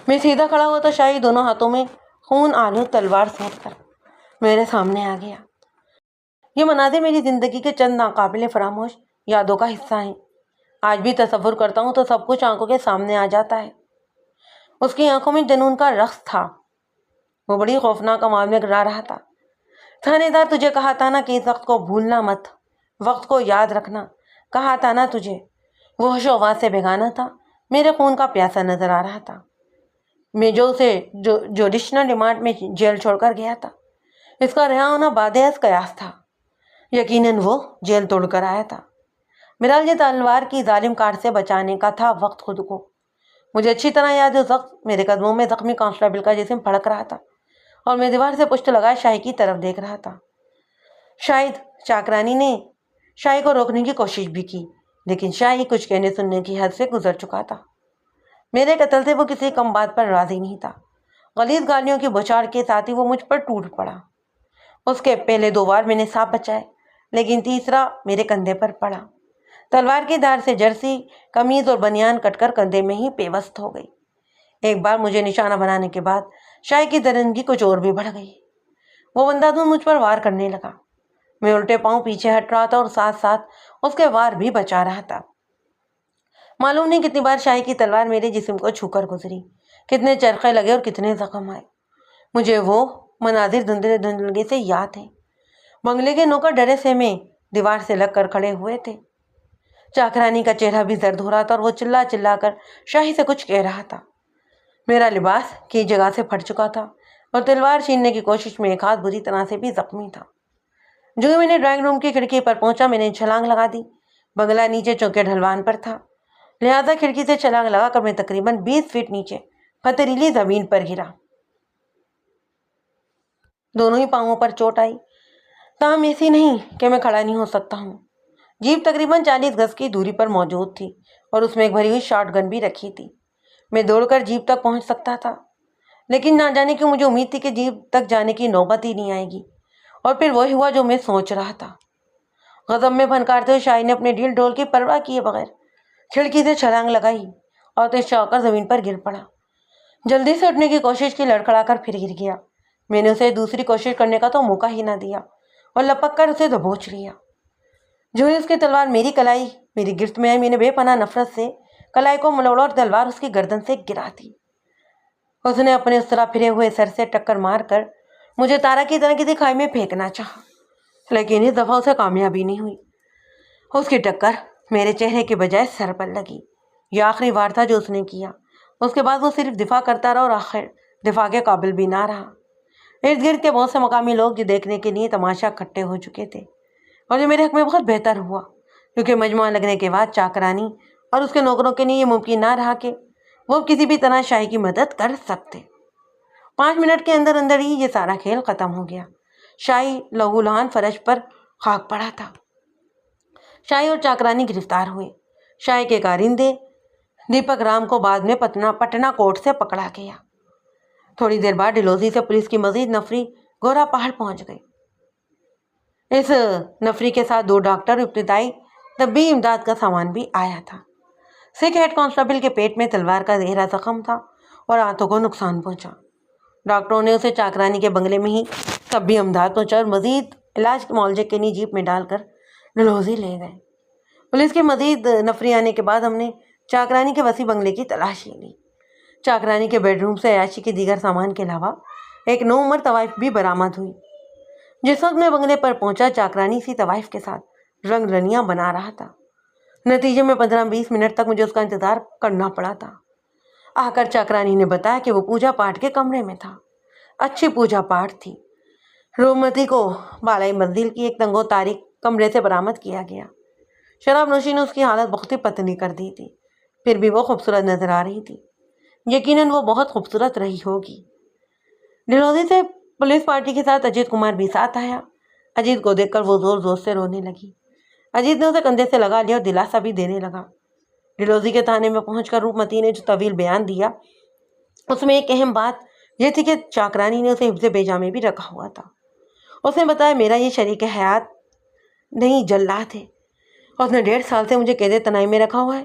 میں سیدھا کھڑا ہوا تو شاہی دونوں ہاتھوں میں خون آلود تلوار سونپ کر میرے سامنے آ گیا۔ یہ مناظر میری زندگی کے چند ناقابل فراموش یادوں کا حصہ ہیں۔ آج بھی تصور کرتا ہوں تو سب کچھ آنکھوں کے سامنے آ جاتا ہے۔ اس کی آنکھوں میں جنون کا رقص تھا۔ وہ بڑی خوفناک آواز میں گڑا رہا تھا، تھانے دار، تجھے کہا تھا نا کہ اس وقت کو بھولنا مت، وقت کو یاد رکھنا، کہا تھا نا تجھے۔ وہ ہوش و حواس سے بیگانہ تھا، میرے خون کا پیاسا نظر آ رہا تھا۔ میں جو اسے جوڈیشنل ریمانڈ میں جیل چھوڑ کر گیا تھا، اس کا رہا ہونا بادحض قیاس تھا۔ یقیناً وہ جیل توڑ کر آیا تھا۔ میرا یہ تلوار کی ظالم کاٹ سے بچانے کا تھا وقت خود کو۔ مجھے اچھی طرح یاد ہے اس وقت میرے قدموں میں زخمی کانسٹیبل کا جسم پھڑک رہا تھا اور میں دیوار سے پشت لگائے شاہی کی طرف دیکھ رہا تھا۔ شاید چاکرانی نے شاہی کو روکنے کی کوشش بھی کی، لیکن شاہی کچھ کہنے سننے کی حد سے گزر چکا تھا۔ میرے قتل سے وہ کسی کم بات پر راضی نہیں تھا۔ غلیظ گالیوں کی بوچھاڑ کے ساتھ ہی وہ مجھ پر ٹوٹ پڑا۔ اس کے پہلے 2 وار میں نے سانپ بچائے، لیکن تیسرا میرے کندھے پر پڑا۔ تلوار کی دھار سے جرسی قمیض اور بنیان کٹ کر کندھے میں ہی پیوست ہو گئی۔ ایک بار مجھے نشانہ بنانے کے بعد شاہی کی درندگی کچھ اور بھی بڑھ گئی۔ وہ اندھادھند مجھ پر وار کرنے لگا۔ میں الٹے پاؤں پیچھے ہٹ رہا تھا اور ساتھ ساتھ اس کے وار بھی بچا رہا تھا۔ معلوم نہیں کتنی بار شاہی کی تلوار میرے جسم کو چھو کر گزری، کتنے چرخے لگے اور کتنے زخم آئے۔ مجھے وہ مناظر دھندلے دھندلگی سے یاد ہیں۔ بنگلے کے نوکر ڈرے سے میں دیوار سے لگ کر کھڑے ہوئے تھے۔ چاکرانی کا چہرہ بھی زرد ہو رہا تھا اور وہ چلا چلا کر شاہی سے کچھ کہہ رہا تھا۔ میرا لباس کی جگہ سے پھٹ چکا تھا اور تلوار چھیننے کی کوشش میں ایک ہاتھ بری طرح سے بھی زخمی تھا۔ جو ہی میں نے ڈرائنگ روم کی کھڑکی پر پہنچا، میں نے چھلانگ لگا دی۔ بنگلہ نیچے چونکہ ڈھلوان پر تھا، لہذا کھڑکی سے چھلانگ لگا کر میں تقریباً 20 فٹ نیچے پتھریلی زمین پر گرا۔ دونوں ہی پاؤں پر چوٹ آئی۔ تاہم ایسی نہیں کہ میں کھڑا نہیں ہو سکتا ہوں۔ جیپ تقریباً 40 گز کی دوری پر موجود تھی اور اس میں ایک بھری ہوئی شاٹ گن بھی رکھی تھی۔ میں دوڑ کر جیپ تک پہنچ سکتا تھا، لیکن نہ جانے کیوں مجھے امید تھی کہ جیپ تک جانے کی نوبت ہی نہیں آئے گی، اور پھر وہی ہوا جو میں سوچ رہا تھا۔ غضب میں بھنکارتے ہوئے شاہی نے اپنے ڈھیل ڈول کی پرواہ کیے بغیر کھڑکی سے چھلانگ لگائی اور تیز چا کر زمین پر گر پڑا۔ جلدی سے اٹھنے کی کوشش کی، لڑکھڑا کر پھر گر گیا۔ میں نے اسے دوسری کوشش کرنے کا تو موقع ہی نہ دیا اور لپک کر اسے دبوچ لیا۔ جو ہی اس کی تلوار میری کلائی میری گرفت میں آئی، میں نے بے پناہ نفرت سے کلائی کو مڑوڑا اور تلوار اس کی گردن سے گرا دی۔ اس نے اپنے اس طرح پھرے ہوئے سر سے ٹکر مار کر مجھے تارا کی طرح کسی کھائی میں پھینکنا چاہا، لیکن اس دفعہ اسے کامیابی نہیں ہوئی۔ اس کی ٹکر میرے چہرے کے بجائے سر پر لگی۔ یہ آخری وار تھا جو اس نے کیا۔ اس کے بعد وہ صرف دفاع کرتا رہا اور آخر دفاع کے قابل بھی نہ رہا۔ ارد گرد کے بہت سے مقامی لوگ جو دیکھنے کے لیے تماشا اکٹھے ہو چکے تھے، اور جو میرے حق میں بہت بہتر ہوا، کیونکہ مجموعہ لگنے کے بعد چاکرانی اور اس کے نوکروں کے لیے یہ ممکن نہ رہا کہ وہ کسی بھی طرح شاہی کی مدد کر سکتے۔ 5 منٹ کے اندر اندر ہی یہ سارا کھیل ختم ہو گیا۔ شاہی لہو لہان فرش پر خاک پڑا تھا۔ شاہی اور چاکرانی گرفتار ہوئے۔ شاہی کے کارندے دیپک رام کو بعد میں پٹنہ کوٹ سے پکڑا گیا۔ تھوڑی دیر بعد ڈلہوزی سے پولیس کی مزید نفری گورا پہاڑ پہنچ گئی۔ اس نفری کے ساتھ 2 ڈاکٹر اور ابتدائی طبی امداد کا سامان بھی آیا تھا۔ سکھ ہیڈ کانسٹیبل کے پیٹ میں تلوار کا گہرا زخم تھا اور ہاتھوں کو نقصان پہنچا۔ ڈاکٹروں نے اسے چاکرانی کے بنگلے میں ہی طبی امداد پہنچا اور مزید علاج کے معالجے کے لیے جیپ میں ڈال کر ڈلہوزی لے گئے۔ پولیس کی مزید نفری آنے کے بعد ہم نے چاکرانی کے وسیع بنگلے کی تلاشی لی۔ چاکرانی کے بیڈ روم سے عیاشی کے دیگر سامان کے علاوہ ایک نوعمر طوائف بھی برآمد ہوئی۔ جس وقت میں بنگلے پر پہنچا، چاکرانی اسی طوائف کے ساتھ رنگ رنیاں بنا رہا تھا۔ نتیجے میں 15-20 منٹ تک مجھے اس کا انتظار کرنا پڑا تھا۔ آ کر چاکرانی نے بتایا کہ وہ پوجا پاٹ کے کمرے میں تھا۔ اچھی پوجا پاٹ تھی۔ رومتی کو بالائی منزل کی ایک تنگ و تاریک کمرے سے برآمد کیا گیا۔ شراب نوشی نے اس کی حالت بہت ہی پتلی کر دی تھی، پھر بھی وہ خوبصورت نظر آ رہی تھی۔ یقیناً وہ بہت خوبصورت رہی ہوگی۔ ڈلہوزی سے پولیس پارٹی کے ساتھ اجیت کمار بھی ساتھ آیا۔ اجیت کو دیکھ کر وہ زور زور سے رونے لگی۔ اجیت نے اسے کندھے سے لگا لیا اور دلاسا بھی دینے لگا۔ ڈلہوزی کے تھانے میں پہنچ کر روپمتی نے جو طویل بیان دیا، اس میں ایک اہم بات یہ تھی کہ چاکرانی نے اسے حفظ بیجا میں بھی رکھا ہوا تھا۔ اس نے بتایا، میرا یہ شریک حیات نہیں جلات ہے، اور اس نے 1.5 سال سے مجھے قید تنہائی میں رکھا ہوا ہے۔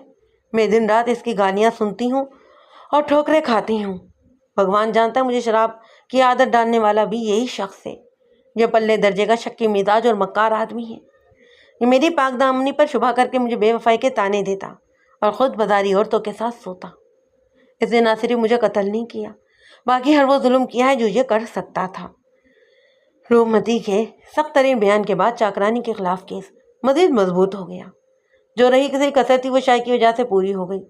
میں دن رات اس کی گالیاں سنتی ہوں اور ٹھوکریں کھاتی ہوں۔ بھگوان جانتا ہے مجھے شراب کی عادت ڈالنے والا بھی یہی شخص ہے۔ یہ پلے درجے کا شکی مزاج اور مکار آدمی ہے۔ یہ میری پاک دامنی پر شبہ کر کے مجھے بے وفائی کے طعنے دیتا اور خود بازاری عورتوں کے ساتھ سوتا۔ اس نے نہ صرف مجھے قتل نہیں کیا، باقی ہر وہ ظلم کیا ہے جو یہ کر سکتا تھا۔ روپمتی کے سخت ترین بیان کے بعد چاکرانی کے خلاف کیس مزید مضبوط ہو گیا۔ جو رہی کسی کثر تھی وہ شاہی کی وجہ سے پوری ہو گئی۔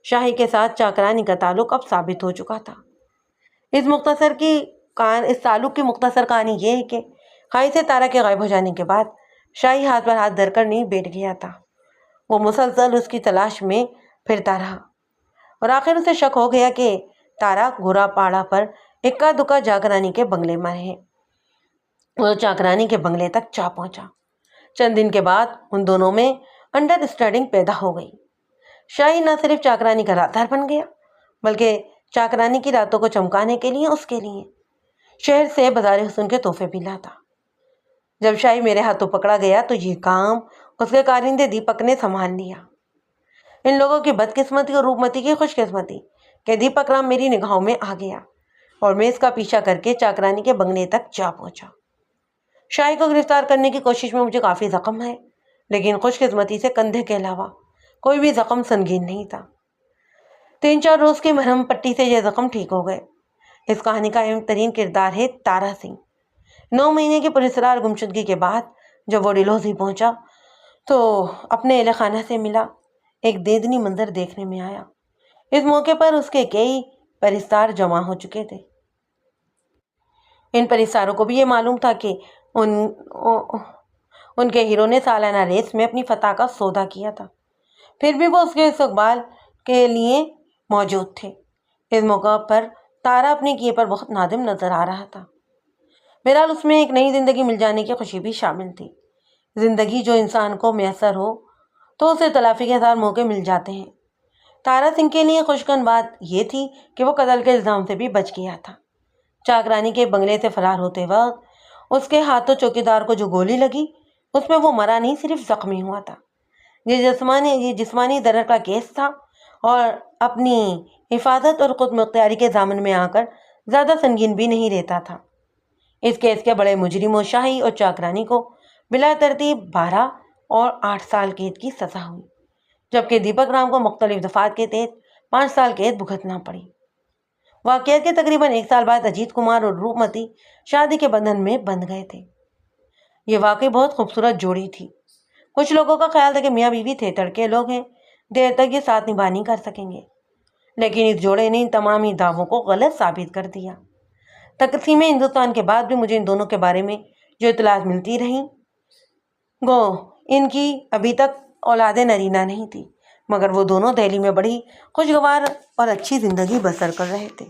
شاہی کے ساتھ چاکرانی کا تعلق اب ثابت ہو چکا تھا۔ اس تعلق کی مختصر کہانی یہ ہے کہ کھائی سے تارا کے غائب ہو جانے کے بعد شاہی ہاتھ پر ہاتھ دھر کر نہیں بیٹھ گیا تھا۔ وہ مسلسل اس کی تلاش میں پھرتا رہا، اور آخر اسے شک ہو گیا کہ تارا گورا پاڑا پر اکا دکا چاکرانی کے بنگلے میں ہے۔ وہ چاکرانی کے بنگلے تک جا پہنچا۔ چند دن کے بعد ان دونوں میں انڈرسٹینڈنگ پیدا ہو گئی۔ شاہی نہ صرف چاکرانی کا رازدار بن گیا، بلکہ چاکرانی کی راتوں کو چمکانے کے لیے اس کے لیے شہر سے بازار حسن کے تحفے بھی لاتا۔ جب شاہی میرے ہاتھوں پکڑا گیا تو یہ کام اس کے کارندے دیپک نے سنبھال لیا۔ ان لوگوں کی بدقسمتی اور روپمتی کی خوش قسمتی کہ دیپک رام میری نگاہوں میں آ گیا، اور میں اس کا پیچھا کر کے چاکرانی کے بنگلے تک جا پہنچا۔ شاہی کو گرفتار کرنے کی کوشش میں مجھے کافی زخم ہے، لیکن خوش قسمتی سے کندھے کے علاوہ کوئی بھی زخم سنگین نہیں تھا۔ 3-4 روز کی مرہم پٹی سے یہ زخم ٹھیک ہو گئے۔ اس کہانی کا اہم ترین کردار ہے تارا سنگھ۔ 9 مہینے کی پراسرار گمشدگی کے بعد جب وہ ڈلہوزی پہنچا تو اپنے اہل خانہ سے ملا۔ ایک دیدنی منظر دیکھنے میں آیا۔ اس موقع پر اس کے کئی پرستار جمع ہو چکے تھے۔ ان پرستاروں کو بھی یہ معلوم تھا کہ ان کے ہیرو نے سالانہ ریس میں اپنی فتح کا سودا کیا تھا، پھر بھی وہ اس کے استقبال کے لیے موجود تھے۔ اس موقع پر تارا اپنے کیے پر بہت نادم نظر آ رہا تھا۔ بہرحال اس میں ایک نئی زندگی مل جانے کی خوشی بھی شامل تھی۔ زندگی جو انسان کو میسر ہو تو اسے تلافی کے ہزار موقع مل جاتے ہیں۔ تارا سنگھ کے لیے خوشگوار بات یہ تھی کہ وہ قتل کے الزام سے بھی بچ گیا تھا۔ چاکرانی کے بنگلے سے فرار ہوتے وقت اس کے ہاتھوں چوکیدار کو جو گولی لگی اس میں وہ مرا نہیں، صرف زخمی ہوا تھا۔ یہ جسمانی ضرر کا کیس تھا اور اپنی حفاظت اور خود مختاری کے ضامن میں آ کر زیادہ سنگین بھی نہیں رہتا تھا۔ اس کیس کے بڑے مجرموں شاہی اور چاکرانی کو بلا ترتیب 12 اور 8 سال قید کی سزا ہوئی، جبکہ دیپک رام کو مختلف دفعات کے تحت 5 سال قید بھگتنا پڑی۔ واقعات کے تقریباً 1 سال بعد اجیت کمار اور روپمتی شادی کے بندھن میں بندھ گئے تھے۔ یہ واقعی بہت خوبصورت جوڑی تھی۔ کچھ لوگوں کا خیال تھا کہ میاں بیوی تھے، تڑکے لوگ ہیں، دیر تک یہ ساتھ نبھا نہیں کر سکیں گے، لیکن اس جوڑے نے ان تمام ہی دعووں کو غلط ثابت کر دیا۔ تقسیم ہندوستان کے بعد بھی مجھے ان دونوں کے بارے میں جو اطلاعات ملتی رہیں گو ان کی ابھی تک اولاد نرینہ نہیں تھی، مگر وہ دونوں دہلی میں بڑی خوشگوار اور اچھی زندگی بسر کر رہے تھے۔